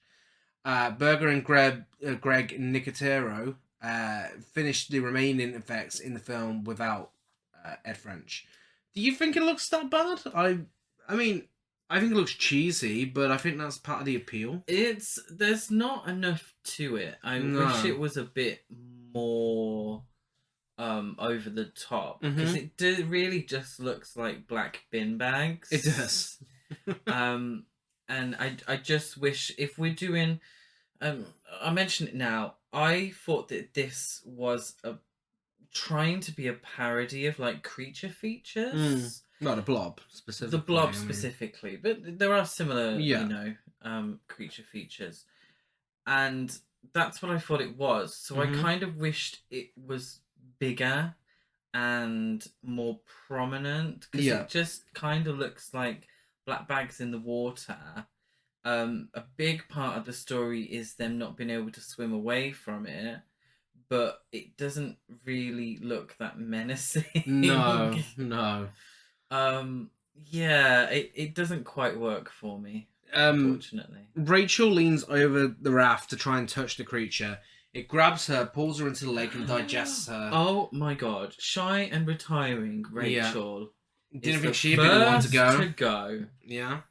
Berger and Greg Nicotero finished the remaining effects in the film without Ed French. Do you think it looks that bad? I mean, I think it looks cheesy, but I think that's part of the appeal. There's not enough to it. I wish it was a bit more over the top, because it really just looks like black bin bags. It does. And I just wish, if we're doing I mention it now, I thought that this was trying to be a parody of like creature features. Not the blob specifically. The blob specifically, but there are similar, creature features, and that's what I thought it was. So I kind of wished it was bigger and more prominent, because it just kind of looks like black bags in the water. A big part of the story is them not being able to swim away from it, but it doesn't really look that menacing. No. Yeah, it doesn't quite work for me. unfortunately. Rachel leans over the raft to try and touch the creature. It grabs her, pulls her into the lake, and digests her. Oh my god. Shy and retiring Rachel. Didn't think she'd be the one to go. Yeah.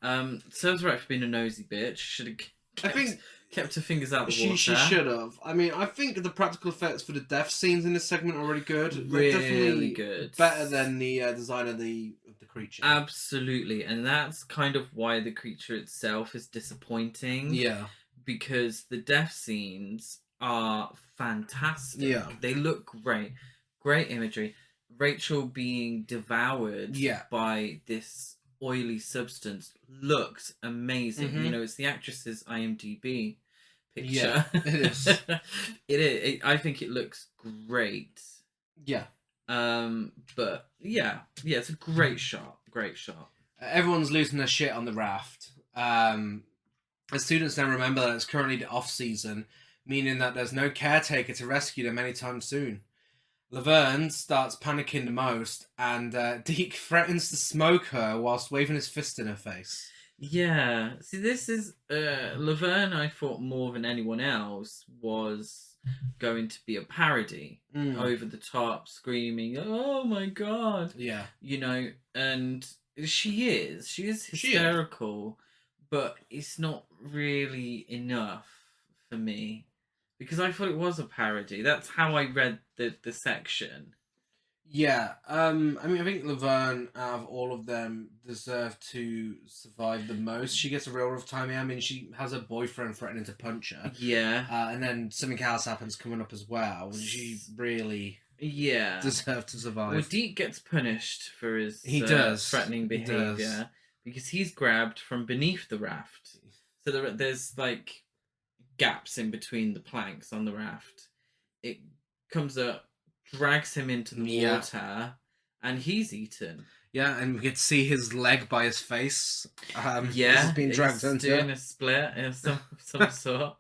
Serves right for being a nosy bitch. Should have kept her fingers out the water. She should have. I mean, I think the practical effects for the death scenes in this segment are really good. Really definitely good. Better than the design of the creature. Absolutely. And that's kind of why the creature itself is disappointing. Yeah. Because the death scenes are fantastic. Yeah. They look great. Great imagery. Rachel being devoured by this oily substance looks amazing. Mm-hmm. You know, it's the actress's IMDb picture. Yeah, it is. It is. I think it looks great. Yeah. But yeah, it's a great shot. Great shot. Everyone's losing their shit on the raft. The students then remember that it's currently the off season, meaning that there's no caretaker to rescue them anytime soon. Laverne starts panicking the most, and Deke threatens to smoke her whilst waving his fist in her face. Yeah. See, this is... Laverne, I thought more than anyone else, was going to be a parody. Over the top, screaming, oh my god. Yeah. You know, and she is hysterical, but it's not really enough for me. Because I thought it was a parody. That's how I read the section. Yeah, I mean, I think Laverne, out of all of them, deserved to survive the most. She gets a real rough time here. I mean, she has her boyfriend threatening to punch her. Yeah. And then something else happens coming up as well. And she really deserved to survive. Well, Deke gets punished for his threatening behaviour because he's grabbed from beneath the raft. So there's like gaps in between the planks on the raft. It comes up, drags him into the water, and he's eaten. Yeah, and we get to see his leg by his face. He's being dragged into doing a split of some sort.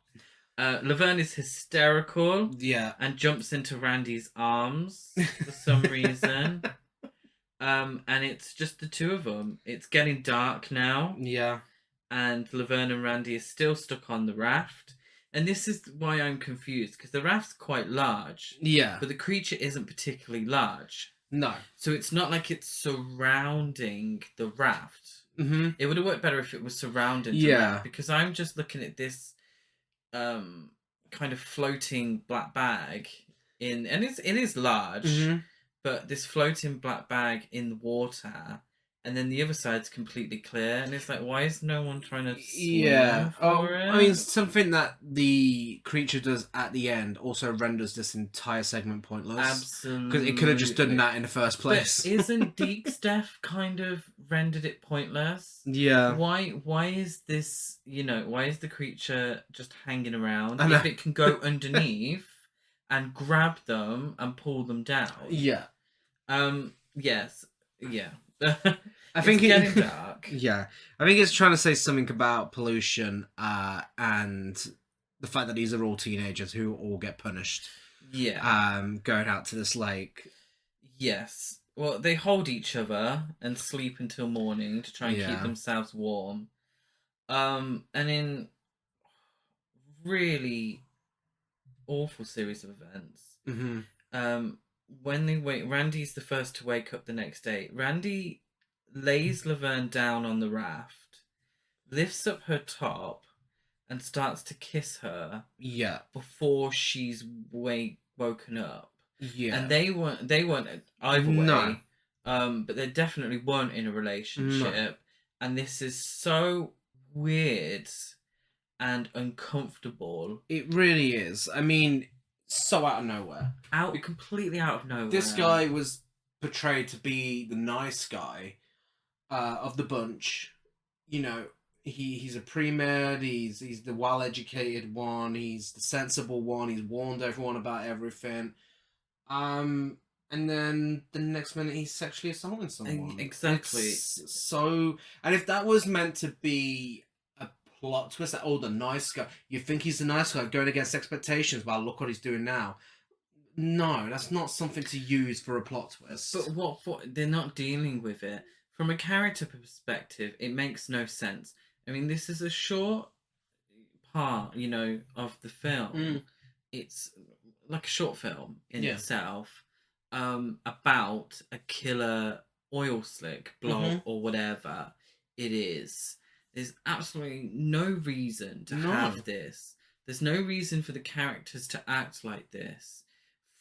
Laverne is hysterical. Yeah, and jumps into Randy's arms for some reason. And it's just the two of them. It's getting dark now. Yeah, and Laverne and Randy are still stuck on the raft. And this is why I'm confused, because the raft's quite large. Yeah. But the creature isn't particularly large. No. So it's not like it's surrounding the raft. Mm-hmm. It would have worked better if it was surrounding the raft. Because I'm just looking at this kind of floating black bag and it is large, but this floating black bag in the water. And then the other side's completely clear, and it's like, why is no one trying to swim for it? I mean, something that the creature does at the end also renders this entire segment pointless. Absolutely. Because it could have just done that in the first place. But isn't Deke's death kind of rendered it pointless? Yeah. Why is this, why is the creature just hanging around if it can go underneath and grab them and pull them down? Yeah. Yes. Yeah. I think it's getting dark. Yeah, I think it's trying to say something about pollution and the fact that these are all teenagers who all get punished. Yeah. Going out to this lake. Yes. Well, they hold each other and sleep until morning to try and keep themselves warm. And in really awful series of events. Mm-hmm. When they wake, Randy's the first to wake up the next day. Randy lays Laverne down on the raft, lifts up her top, and starts to kiss her. Yeah. Before she's woken up. Yeah. And they weren't either way. No. But they definitely weren't in a relationship. No. And this is so weird and uncomfortable. It really is. I mean, so out of nowhere. Completely out of nowhere. This guy was portrayed to be the nice guy of the bunch. He's a pre-med, he's the well-educated one, he's the sensible one, he's warned everyone about everything. And then the next minute he's sexually assaulting someone. Exactly. And if that was meant to be a plot twist, that the nice guy, you think he's the nice guy going against expectations, well, look what he's doing now. No, that's not something to use for a plot twist. But what they're not dealing with it from a character perspective. It makes no sense. I mean, this is a short part, of the film. It's like a short film in itself, about a killer oil slick blob or whatever it is. There's absolutely no reason to have this. There's no reason for the characters to act like this.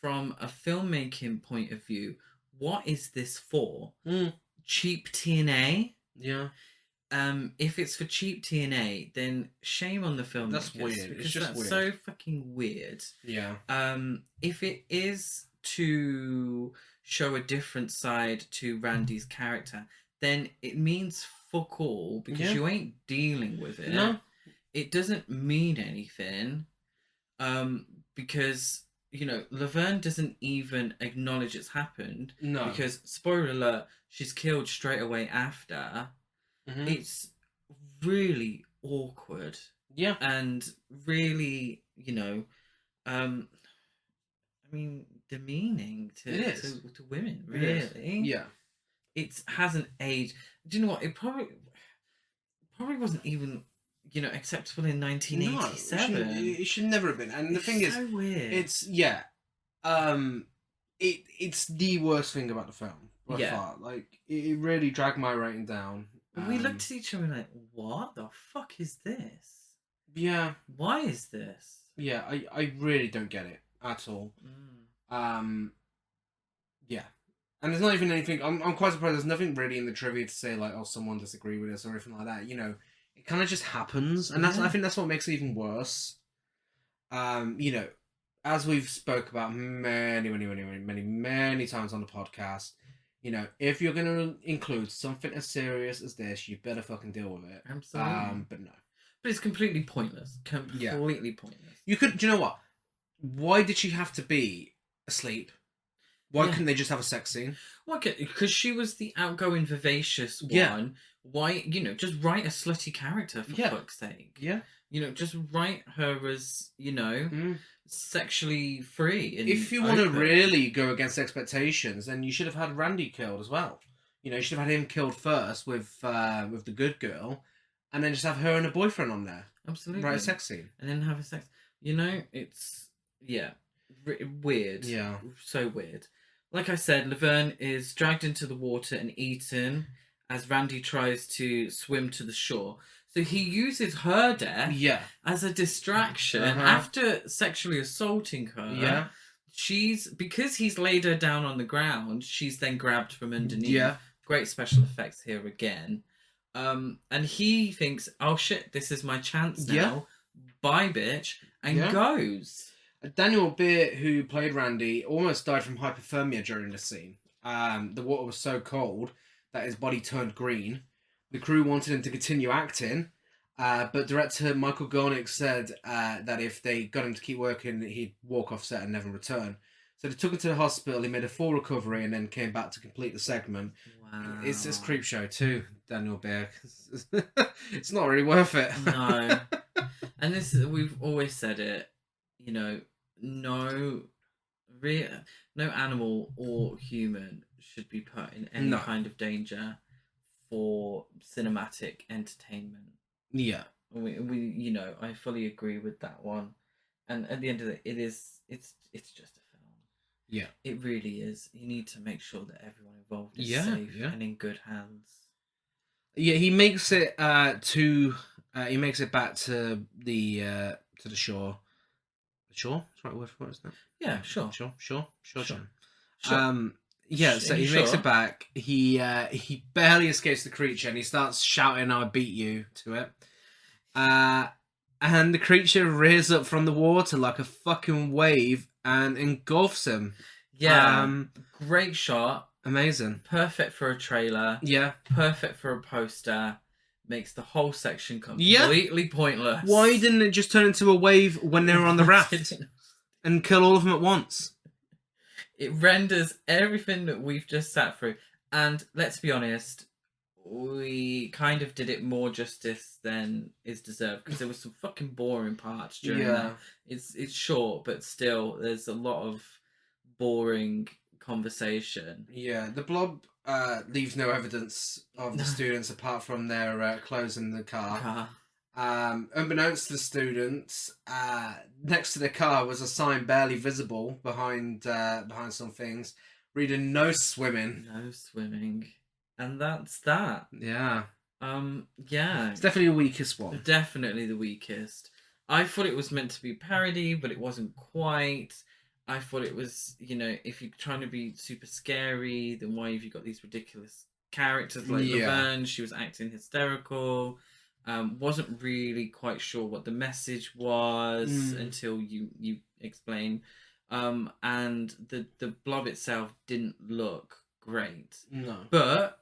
From a filmmaking point of view, what is this for? Cheap TNA? Yeah. If it's for cheap TNA, then shame on the filmmakers. That's weird. Because It's just that's weird. so fucking weird. Yeah. If it is to show a different side to Randy's character, then it means fuck all, because you ain't dealing with it. No. It doesn't mean anything. Because, Laverne doesn't even acknowledge it's happened. No. Because, spoiler alert, she's killed straight away after. It's really awkward. Yeah. And really, demeaning to women, really. Yeah. It hasn't aged. Do you know what? It probably wasn't even, acceptable in 1987. No, it should never have been. And the thing is, so weird. it's it's the worst thing about the film by far. Like, it really dragged my rating down. We looked at each other like, what the fuck is this? Yeah. Why is this? Yeah, I really don't get it at all. Yeah. And there's not even anything. I'm quite surprised. There's nothing really in the trivia to say like, oh, someone disagreed with us or anything like that. It kind of just happens, and I think that's what makes it even worse. As we've spoke about many times on the podcast, if you're going to include something as serious as this, you better fucking deal with it. Absolutely. But no. But it's completely pointless. Completely pointless. You could. Do you know what? Why did she have to be asleep? Why couldn't they just have a sex scene? Why? Because she was the outgoing, vivacious one. Yeah. Why? Just write a slutty character for fuck's sake. Yeah. Just write her as sexually free. And if you want to really go against expectations, then you should have had Randy killed as well. You should have had him killed first with the good girl, and then just have her and her boyfriend on there. Absolutely. Write a sex scene. And then have a sex. It's weird. Yeah. So weird. Like I said, Laverne is dragged into the water and eaten as Randy tries to swim to the shore. So he uses her death as a distraction after sexually assaulting her. Yeah. Because he's laid her down on the ground, she's then grabbed from underneath. Yeah. Great special effects here again. And he thinks, oh shit, this is my chance now. Yeah. Bye, bitch. And goes. Daniel Beer, who played Randy, almost died from hypothermia during this scene. The water was so cold that his body turned green. The crew wanted him to continue acting, but director Michael Gornick said that if they got him to keep working, he'd walk off set and never return. So they took him to the hospital, he made a full recovery, and then came back to complete the segment. Wow. It's this Creepshow too, Daniel Beer. It's not really worth it. No. And we've always said it, no animal or human should be put in any kind of danger for cinematic entertainment. Yeah. We I fully agree with that one. And at the end of it, it's just a film. Yeah. It really is. You need to make sure that everyone involved is safe and in good hands. Yeah, he makes it he makes it back to the shore. The shore? That's the right word for it, isn't it? Yeah, sure. Sure. Yeah, so he makes it back. He barely escapes the creature and he starts shouting, "I beat you" to it. And the creature rears up from the water like a fucking wave and engulfs him. Yeah. Great shot. Amazing. Perfect for a trailer. Yeah. Perfect for a poster. Makes the whole section completely pointless. Why didn't it just turn into a wave when they were on the raft and kill all of them at once? It renders everything that we've just sat through. And let's be honest, we kind of did it more justice than is deserved, because there was some fucking boring parts during that. It's short, but still, there's a lot of boring conversation. Yeah, the blob leaves no evidence of the students apart from their clothes in the car. Unbeknownst to the students, next to the car was a sign barely visible behind some things, reading "No swimming." No swimming, and that's that. Yeah. Yeah. It's definitely the weakest one. Definitely the weakest. I thought it was meant to be parody, but it wasn't quite. I thought it was, if you're trying to be super scary, then why have you got these ridiculous characters like Laverne? She was acting hysterical. Wasn't really quite sure what the message was until you explain. And the blob itself didn't look great. No. But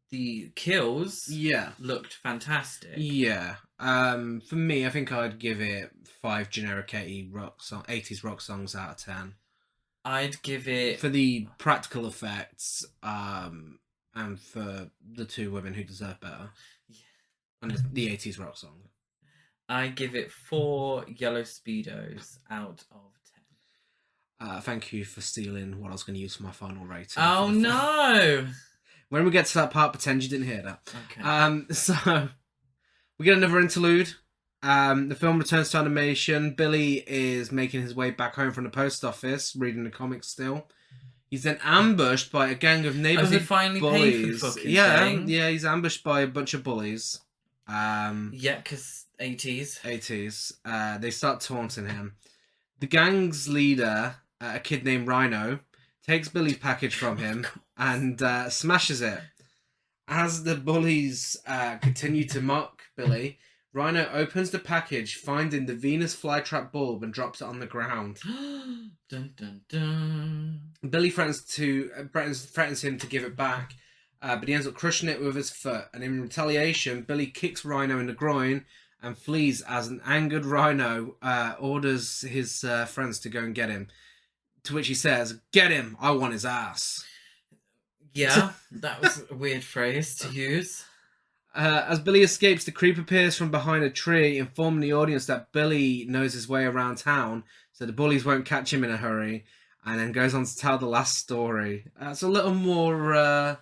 the kills looked fantastic. Yeah. For me, I think I'd give it 5 generic 80s rock songs out of 10. I'd give it... For the practical effects, and for the 2 women who deserve better. Yeah. And the 80s rock song. I give it 4 yellow Speedos out of 10. Thank you for stealing what I was going to use for my final rating. Oh, no! When we get to that part, pretend you didn't hear that. Okay. So, we get another interlude. The film returns to animation. Billy is making his way back home from the post office, reading the comics still. He's then ambushed by a gang of neighborhood Has he finally bullies. paid for the fucking thing? Yeah, he's ambushed by a bunch of bullies. Yeah, because 80s. 80s. They start taunting him. The gang's leader, a kid named Rhino, takes Billy's package from him and smashes it. As the bullies continue to mock Billy, Rhino opens the package, finding the Venus flytrap bulb, and drops it on the ground. Dun, dun, dun. Billy threatens him to give it back, but he ends up crushing it with his foot. And in retaliation, Billy kicks Rhino in the groin and flees as an angered Rhino orders his friends to go and get him. To which he says, "Get him! I want his ass." Yeah, that was a weird phrase to use. As Billy escapes, the creep appears from behind a tree, informing the audience that Billy knows his way around town, so the bullies won't catch him in a hurry, and then goes on to tell the last story. It's a little more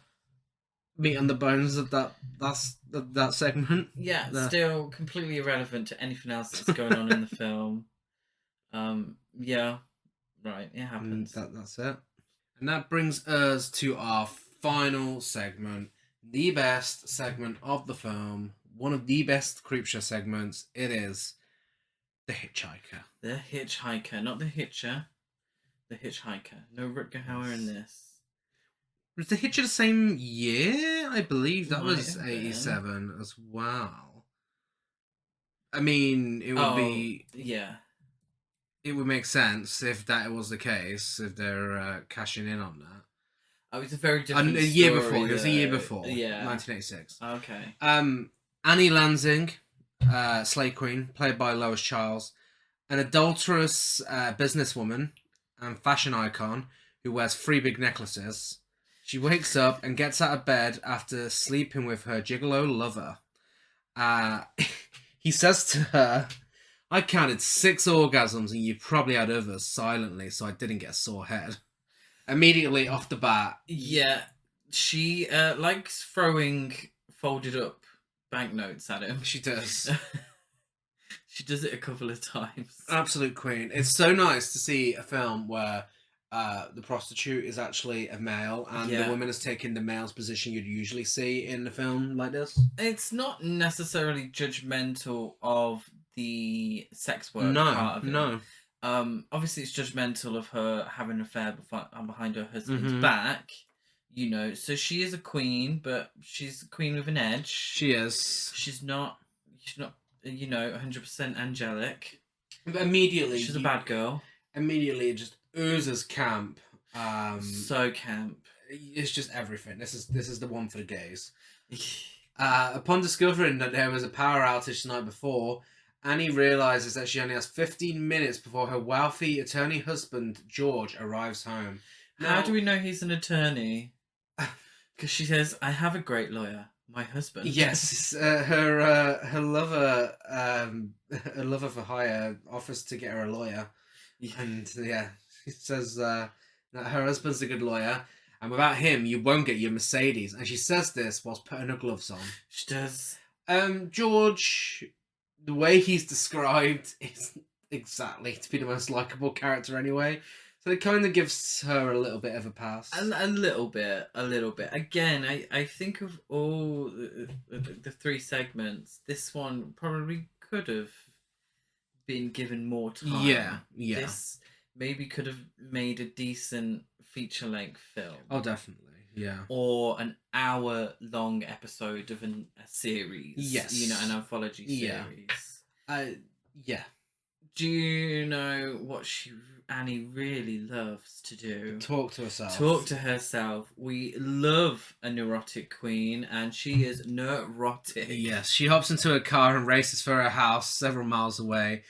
meat on the bones of that segment. Yeah, still completely irrelevant to anything else that's going on in the film. Yeah, right, it happens. That's it. And that brings us to our final segment. The best segment of the film, one of the best Creepshow segments. It is The Hitchhiker. The Hitchhiker, not the Hitcher. The Hitchhiker. No Rutger Hauer in this. Was The Hitcher the same year? I believe that was 87 as well. I mean, it would be... Yeah. It would make sense if that was the case, if they're cashing in on that. Oh, it's a very different a year story, before. It was a year before. Yeah. 1986. Okay. Annie Lansing, Slay Queen, played by Lois Chiles, an adulterous businesswoman and fashion icon who wears 3 big necklaces. She wakes up and gets out of bed after sleeping with her gigolo lover. He says to her, "I counted 6 orgasms and you probably had others silently, so I didn't get a sore head." Immediately off the bat. Yeah, she likes throwing folded up banknotes at him. She does. She does it a couple of times. Absolute queen. It's so nice to see a film where the prostitute is actually a male and the woman is taking the male's position you'd usually see in a film like this. It's not necessarily judgmental of the sex work part of it. No. Obviously it's judgmental of her having an affair behind her husband's back, so she is a queen, but she's a queen with an edge. She is. She's not 100% angelic. But immediately she's a bad girl. Immediately it just oozes camp. So camp. It's just everything. This is the one for the gays. Upon discovering that there was a power outage the night before, Annie realizes that she only has 15 minutes before her wealthy attorney husband, George, arrives home. Now, how do we know he's an attorney? Because she says, "I have a great lawyer, my husband." Yes, her lover for hire offers to get her a lawyer. And she says that her husband's a good lawyer. And without him, you won't get your Mercedes. And she says this whilst putting her gloves on. She does. George, the way he's described is exactly to be the most likable character anyway. So it kind of gives her a little bit of a pass. A little bit. Again, I think of all the three segments, this one probably could have been given more time. Yeah. This maybe could have made a decent feature-length film. Oh, definitely. Yeah. Or an hour-long episode of a series. Yes. You know, an anthology series. Yeah. Do you know what Annie really loves to do? Talk to herself. Talk to herself. We love a neurotic queen, and she is neurotic. Yes, she hops into a car and races for her house several miles away.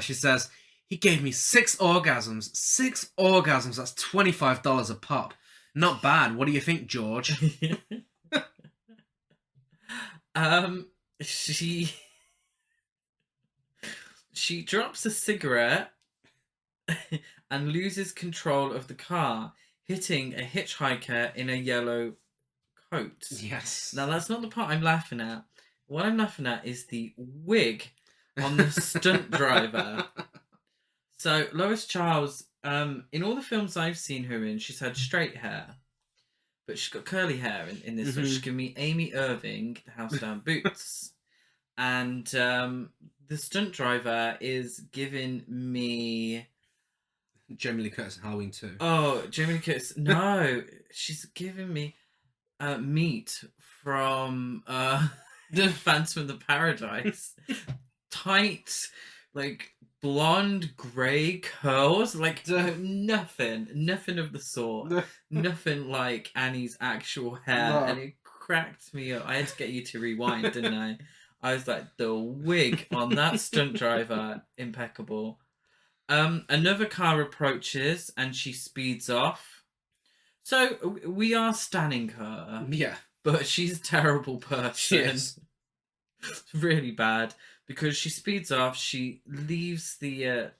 She says, "He gave me 6 orgasms. 6 orgasms, that's $25 a pop. Not bad. What do you think, George?" She drops a cigarette and loses control of the car, hitting a hitchhiker in a yellow coat. Yes. Now, that's not the part I'm laughing at. What I'm laughing at is the wig on the stunt driver. So, Lois Chiles, in all the films I've seen her in, she's had straight hair. But she's got curly hair in this one. She's giving me Amy Irving, the House Down Boots. And the stunt driver is giving me... Jamie Lee Curtis in Halloween 2. Oh, Jamie Lee Curtis. No, she's giving me meat from the Phantom of the Paradise. Tight, like, blonde, grey curls. Like, nothing of the sort. Nothing like Annie's actual hair. No. And it cracked me up. I had to get you to rewind, didn't I? I was like, the wig on that stunt driver, impeccable. Another car approaches and she speeds off. So we are standing her. Yeah. But she's a terrible person. She is. It's really bad because she speeds off. She leaves the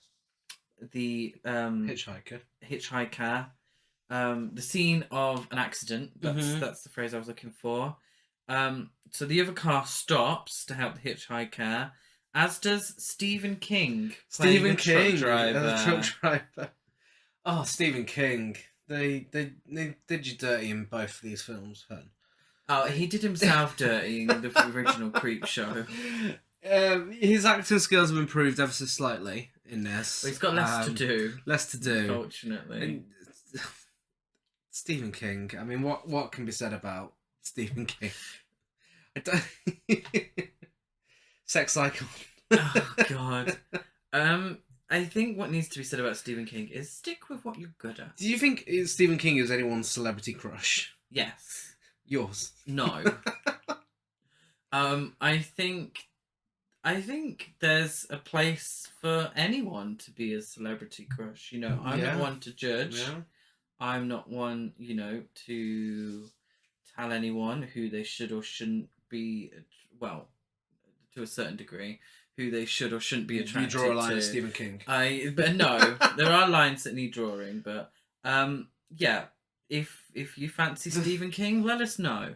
Hitchhiker. The scene of an accident. That's the phrase I was looking for. So the other car stops to help the hitchhiker, as does Stephen King. Stephen King, the truck driver. Oh, Stephen King. They did you dirty in both of these films, hun. Oh, he did himself dirty in the original Creepshow. His acting skills have improved ever so slightly in this. But he's got less to do. Unfortunately. And Stephen King. I mean, what can be said about Stephen King? Sex icon. Oh God. I think what needs to be said about Stephen King is stick with what you're good at. Do you think Stephen King is anyone's celebrity crush? Yes. Yours? No. I think there's a place for anyone to be a celebrity crush. You know, I'm not one to judge. Yeah. I'm not one, to tell anyone who they should or shouldn't be, well, to a certain degree, who they should or shouldn't be attracted to. You draw a line at Stephen King. But no, there are lines that need drawing, but yeah, if you fancy Stephen King, let us know.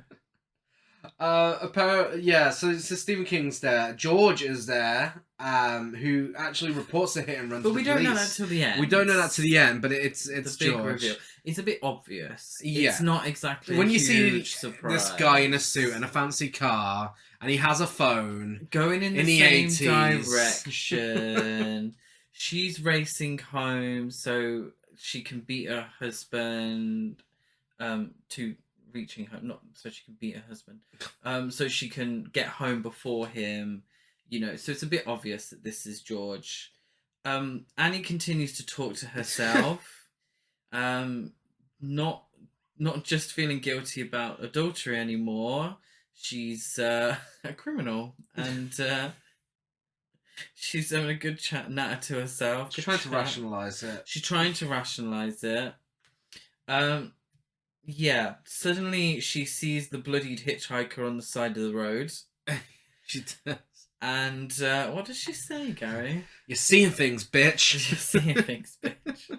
So Stephen King's there. George is there, who actually reports the hit and run to the police. But we don't know that till the end. We don't know that to the end, but it's the George. big reveal. It's a bit obvious. Yeah. It's not exactly when a you huge see surprise. this guy in a suit and a fancy car, and he has a phone going in the the same 80s. direction. She's racing home so she can beat her husband. To reaching home, not so she can beat her husband. So she can get home before him. So it's a bit obvious that this is George. Annie continues to talk to herself. Not just feeling guilty about adultery anymore. She's a criminal, and she's having a good natter to herself. She's trying to rationalise it. She's trying to rationalise it. Yeah. Suddenly, she sees the bloodied hitchhiker on the side of the road. She does. And what does she say, Gary? You're seeing things, bitch. You're seeing things, bitch.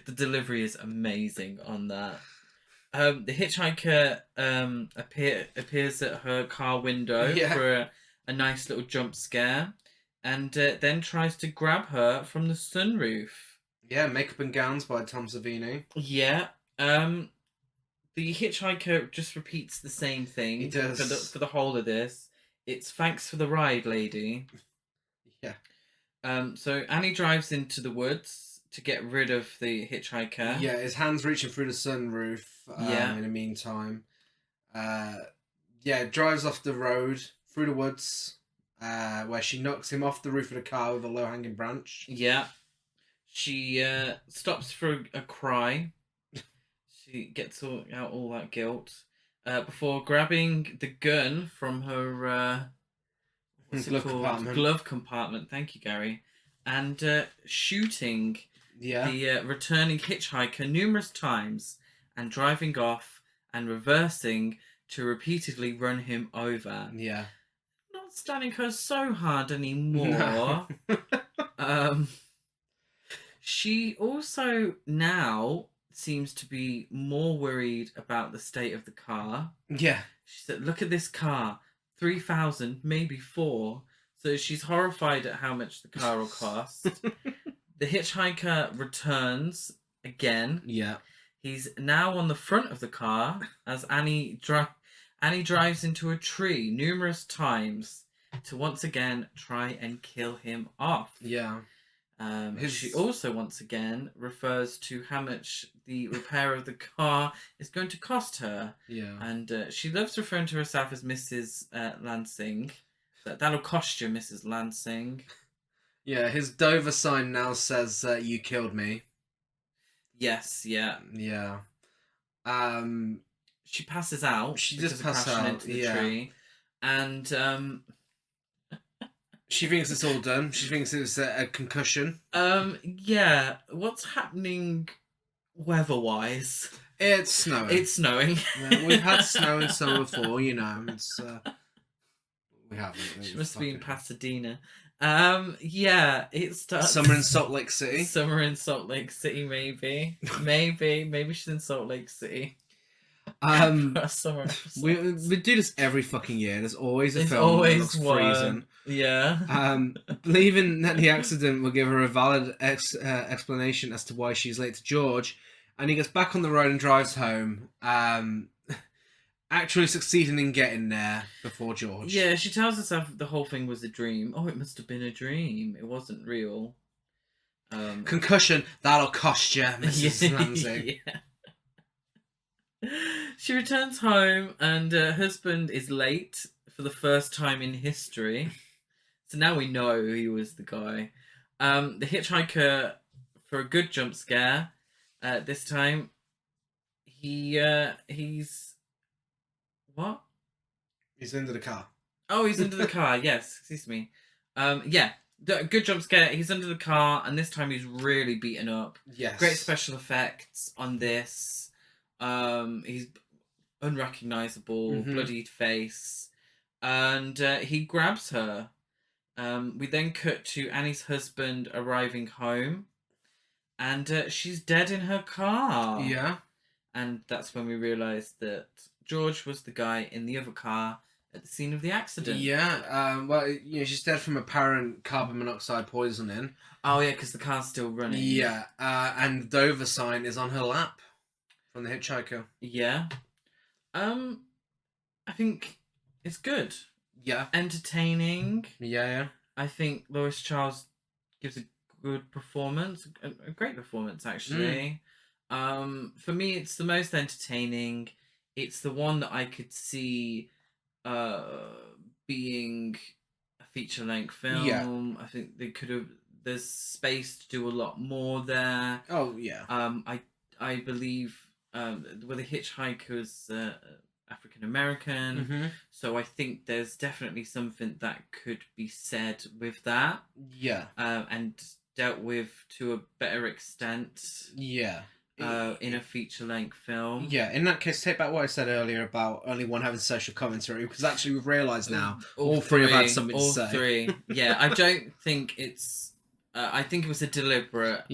The delivery is amazing on that. The hitchhiker appears at her car window for a nice little jump scare, and then tries to grab her from the sunroof. Yeah, Makeup and Gowns by Tom Savini. Yeah. The hitchhiker just repeats the same thing. He does. For the whole of this. It's thanks for the ride, lady. Yeah. So Annie drives into the woods to get rid of the hitchhiker. Yeah, his hand's reaching through the sunroof. In the meantime, drives off the road through the woods, where she knocks him off the roof of the car with a low-hanging branch. Yeah. She stops for a cry. She gets out all that guilt before grabbing the gun from her glove compartment. Thank you, Gary. And shooting the returning hitchhiker numerous times and driving off and reversing to repeatedly run him over. Yeah. Not standing her so hard anymore. No. She also now seems to be more worried about the state of the car. Yeah. She said, look at this car. 3,000, maybe 4. So she's horrified at how much the car will cost. The hitchhiker returns again. Yeah. He's now on the front of the car as Annie drives into a tree numerous times to once again try and kill him off. Yeah. She also once again refers to how much the repair of the car is going to cost her. Yeah. And she loves referring to herself as Mrs. Lansing. That'll cost you, Mrs. Lansing. Yeah, his Dover sign now says, you killed me. Yes, yeah. Yeah. She passes out. She just passes out into the tree. And she thinks it's all done. She thinks it's a concussion. Yeah. What's happening weather-wise? It's snowing. It's snowing. Yeah, we've had snow in summer before, you know. It's we haven't. She must be in Pasadena. Yeah, it starts. Summer in Salt Lake City. Summer in Salt Lake City, maybe. Maybe she's in Salt Lake City. We do this every fucking year. There's always a film that looks freezing. Yeah. Believing that the accident will give her a valid explanation as to why she's late to George, and he gets back on the road and drives home. Actually succeeding in getting there before George. Yeah, she tells herself the whole thing was a dream. Oh, it must have been a dream. It wasn't real. Concussion, that'll cost you, Mrs. Lansing. Yeah. She returns home and her husband is late for the first time in history. So now we know he was the guy. The hitchhiker, for a good jump scare, this time, he's... What? He's into the car. Oh, he's under the car. Yes, excuse me. Yeah, good jump scare. He's under the car, and this time he's really beaten up. Yes. Great special effects on this. He's unrecognizable, bloodied face, and he grabs her. We then cut to Annie's husband arriving home, and she's dead in her car. Yeah. And that's when we realise that George was the guy in the other car at the scene of the accident. Yeah, well, you know, she's dead from apparent carbon monoxide poisoning. Oh, yeah, because the car's still running. Yeah, and the Dover sign is on her lap from the hitchhiker. Yeah. I think it's good. Yeah. Entertaining. Yeah. I think Lois Chiles gives a good performance. A great performance, actually. For me, it's the most entertaining. It's the one that I could see being a feature-length film. Yeah. I think they could have... There's space to do a lot more there. Oh, yeah. I believe the hitchhiker's African-American. So I think there's definitely something that could be said with that. Yeah. And dealt with to a better extent. Yeah. In a feature-length film. Yeah, in that case, take back what I said earlier about only one having social commentary, because actually we've realised now all three have had something to say. All three. Yeah, I don't think it's... I think it was a deliberate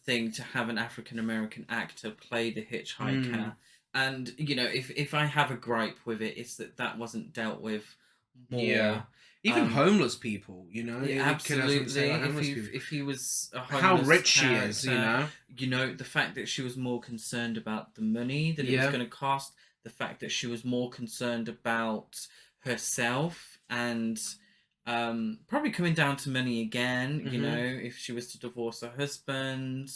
thing to have an African-American actor play the hitchhiker. And you know, if I have a gripe with it, it's that wasn't dealt with more. Yeah. Even homeless people, you know, Yeah, absolutely. If he was a homeless how rich character, he is, you know. You know, the fact that she was more concerned about the money that it was going to cost, the fact that she was more concerned about herself, and probably coming down to money again. You know, if she was to divorce her husband,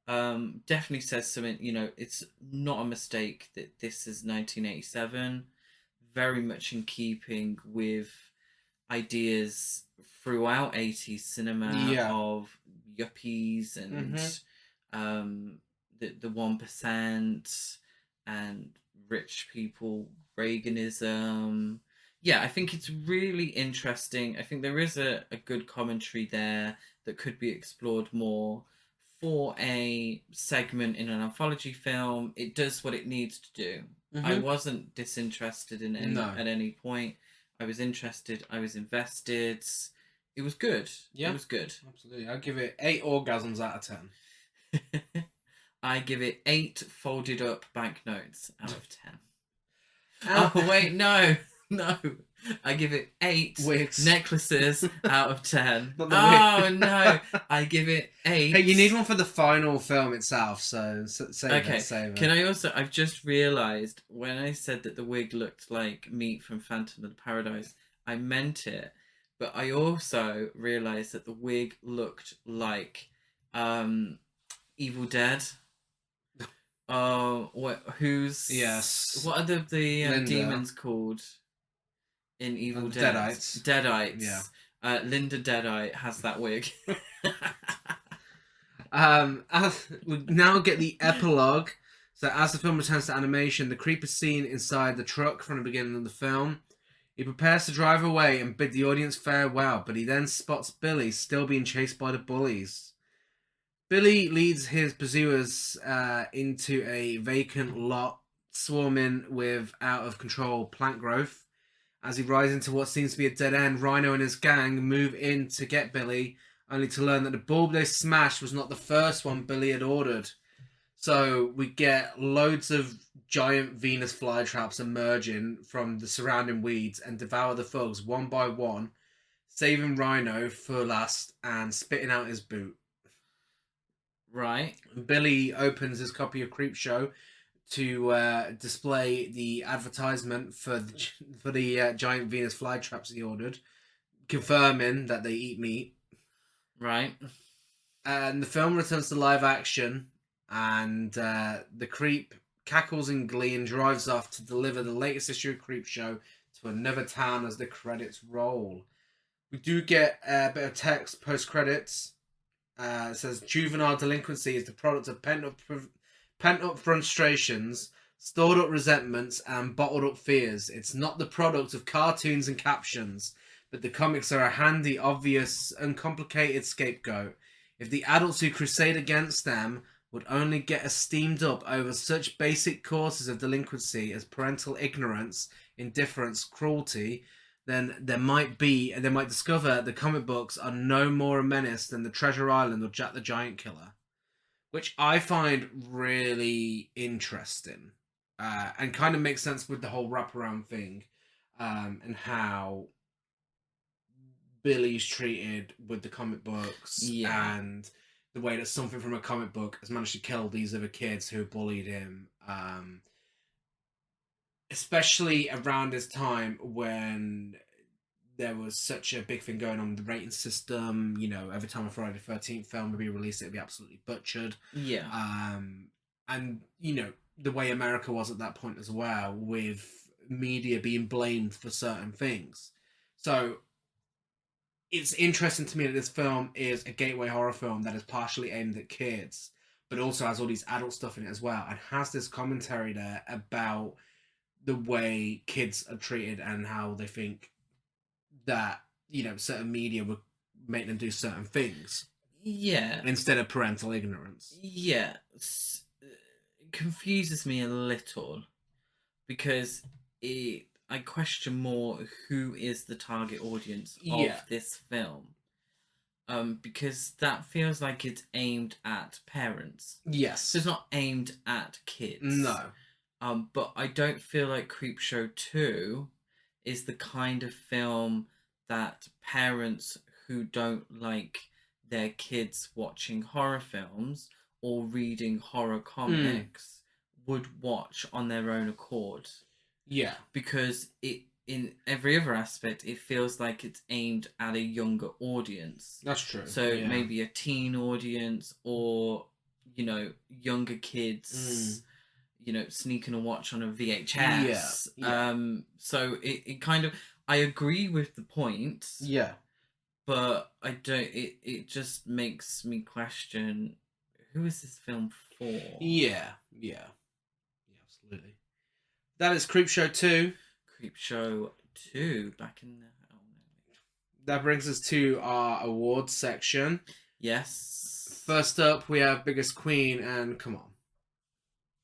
definitely says something. You know, it's not a mistake that this is 1987, very much in keeping with ideas throughout 80s cinema of yuppies and the 1% and rich people, Reaganism. Yeah, I think it's really interesting. I think there is a good commentary there that could be explored more. For a segment in an anthology film, it does what it needs to do. I wasn't disinterested in at any point. I was interested. I was invested. It was good. Yeah, it was good. Absolutely. I'll give it 8 orgasms out of 10. I give it 8 folded up banknotes out of 10. Oh wait, no. I give it 8 wigs. Necklaces out of 10. Oh no, I give it 8. Hey, you need one for the final film itself, so save it. Can I also? I've just realised when I said that the wig looked like meat from Phantom of the Paradise, I meant it, but I also realised that the wig looked like Evil Dead. Oh, who's yes? What are the demons called in Evil Dead? Deadites. Deadites. Yeah. Linda Deadite has that wig. We now get the epilogue. So as the film returns to animation, the creep is seen inside the truck from the beginning of the film. He prepares to drive away and bid the audience farewell, but he then spots Billy still being chased by the bullies. Billy leads his pursuers into a vacant lot swarming with out-of-control plant growth. As he rides into what seems to be a dead end, Rhino and his gang move in to get Billy, only to learn that the bulb they smashed was not the first one Billy had ordered. So we get loads of giant Venus flytraps emerging from the surrounding weeds and devour the thugs one by one, saving Rhino for last and spitting out his boot. Right. Billy opens his copy of Creepshow to display the advertisement for the giant Venus flytraps he ordered, confirming that they eat meat. Right. And the film returns to live action, and the creep cackles in glee and drives off to deliver the latest issue of Creepshow to another town as the credits roll. We do get a bit of text post-credits. It says, juvenile delinquency is the product of pent-up frustrations, stored-up resentments, and bottled-up fears. It's not the product of cartoons and captions, but the comics are a handy, obvious, uncomplicated scapegoat. If the adults who crusade against them would only get us steamed up over such basic causes of delinquency as parental ignorance, indifference, cruelty, then they might discover the comic books are no more a menace than the Treasure Island or Jack the Giant Killer, which I find really interesting, and kind of makes sense with the whole wraparound thing, and how Billy's treated with the comic books, and the way that something from a comic book has managed to kill these other kids who bullied him. Especially around this time when there was such a big thing going on with the rating system. You know, every time a Friday the 13th film would be released, it would be absolutely butchered. Yeah. And, you know, the way America was at that point as well, with media being blamed for certain things. So it's interesting to me that this film is a gateway horror film that is partially aimed at kids, but also has all these adult stuff in it as well, and has this commentary there about the way kids are treated and how they think that, you know, certain media would make them do certain things. Yeah. Instead of parental ignorance. Yeah. It confuses me a little because I question more who is the target audience of this film. Because that feels like it's aimed at parents. Yes. So it's not aimed at kids. No. But I don't feel like Creepshow 2 is the kind of film that parents who don't like their kids watching horror films or reading horror comics would watch on their own accord. Yeah. Because in every other aspect, it feels like it's aimed at a younger audience. That's true. So maybe a teen audience or, younger kids, sneaking a watch on a VHS. Yeah. So it kind of, I agree with the point. Yeah. But I don't, it just makes me question, who is this film for? Yeah. Absolutely. That is Creepshow 2. Creepshow 2, back in the... Oh, no. That brings us to our awards section. Yes. First up, we have Biggest Queen, and come on.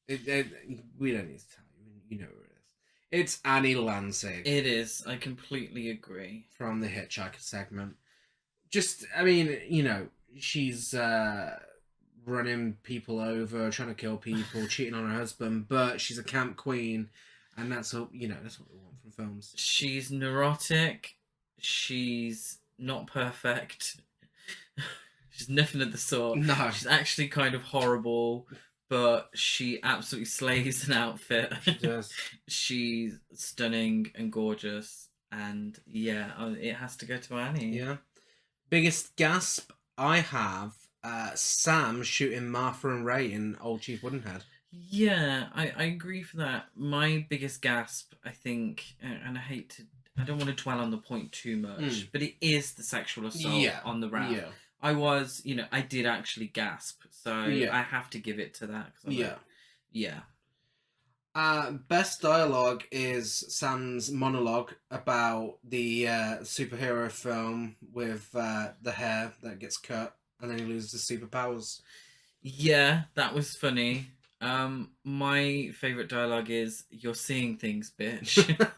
We don't need to tell you. You know who it is. It's Annie Lansing. It is. I completely agree. From the Hitchhiker segment. Just, I mean, she's running people over, trying to kill people, cheating on her husband, but she's a camp queen, and that's what we want from films. She's neurotic. She's not perfect. She's nothing of the sort. No. She's actually kind of horrible, but she absolutely slays an outfit. She does. She's stunning and gorgeous, and it has to go to Annie. Yeah. Biggest gasp, I have Sam shooting Martha and Ray in Old Chief Woodenhead. Yeah, I agree for that. My biggest gasp, I think, and I don't want to dwell on the point too much, but it is the sexual assault on the raft. Yeah. I did actually gasp, so I have to give it to that. Yeah. Best dialogue is Sam's monologue about the superhero film with the hair that gets cut and then he loses his superpowers. Yeah, that was funny. My favourite dialogue is, "You're seeing things, bitch."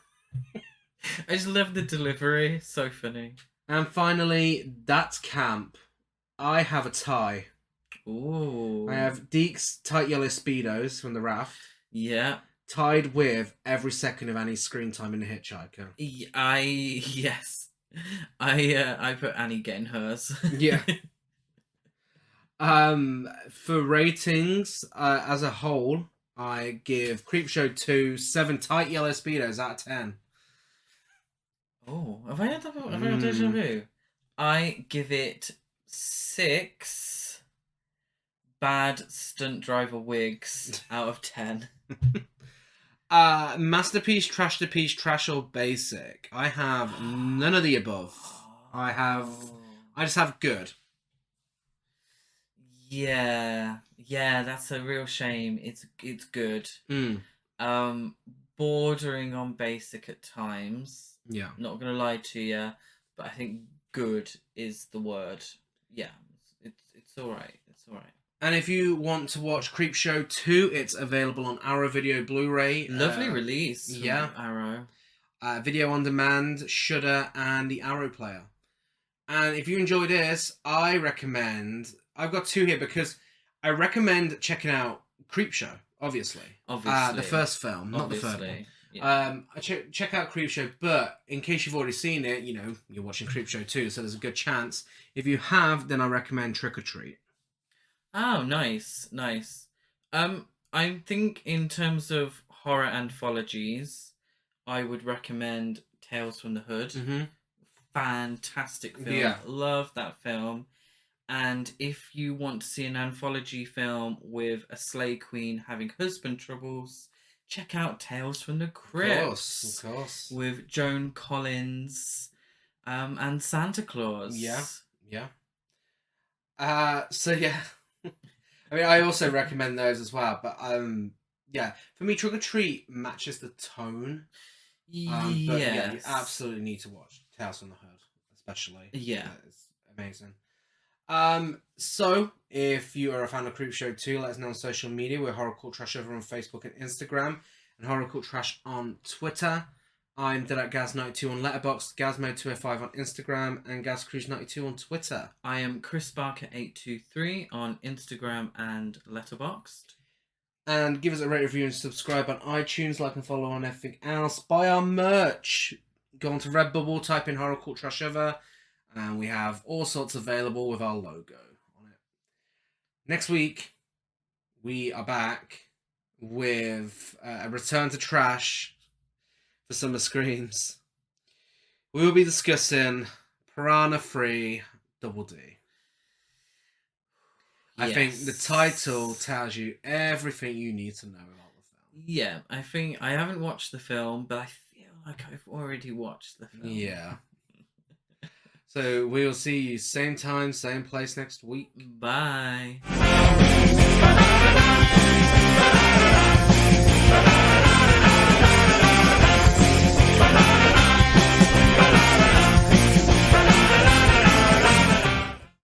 I just love the delivery. So funny. And finally, that's camp. I have a tie. Ooh. I have Deke's tight yellow Speedos from the raft. Yeah. Tied with every second of Annie's screen time in The Hitchhiker. I put Annie getting hers. Yeah. For ratings, as a whole, I give Creepshow 2 7 tight yellow Speedos out of 10. Oh, have I had deja vu? I give it 6 bad stunt driver wigs out of 10. Masterpiece, trash to piece, trash or basic. I have none of the above. I just have good. Yeah, that's a real shame. It's good. Bordering on basic at times. Yeah. Not gonna lie to you, but I think good is the word. Yeah, it's all right. It's all right. And if you want to watch Creepshow 2, it's available on Arrow Video Blu-ray. Lovely release. Yeah. Arrow. Video on demand, Shudder, and the Arrow player. And if you enjoy this, I recommend... I've got 2 here because I recommend checking out Creepshow, obviously. The first film, not the third one. Yeah. Check out Creepshow, but in case you've already seen it, you're watching Creepshow 2, so there's a good chance. If you have, then I recommend Trick or Treat. Oh, nice. I think in terms of horror anthologies, I would recommend Tales from the Hood. Mm-hmm. Fantastic film. Yeah. Love that film. And if you want to see an anthology film with a slay queen having husband troubles, check out Tales from the Crypt. Of course. With Joan Collins and Santa Claus. Yeah. So yeah. I mean, I also recommend those as well, but for me, Trick or Treat matches the tone. But yeah, you absolutely need to watch Tales from the Hood, especially. Yeah. It's amazing. So if you are a fan of Creepshow 2, let us know on social media. We're Horror Cult Trash over on Facebook and Instagram, and Horror Cult Trash on Twitter. I'm Gaz92 on Letterboxd, Gazmo205 on Instagram, and GazCruise92 on Twitter. I am Chris Barker823 on Instagram and Letterboxd. And give us a rate, review, and subscribe on iTunes. Like and follow on everything else. Buy our merch. Go on to Redbubble, type in Horror Cult Trash Ever, and we have all sorts available with our logo on it. Next week, we are back with a return to trash for Summer Screams. We will be discussing Piranha 3 Double D. I think the title tells you everything you need to know about the film. Yeah, I think I haven't watched the film, but I feel like I've already watched the film. Yeah. So we will see you same time, same place next week. Bye.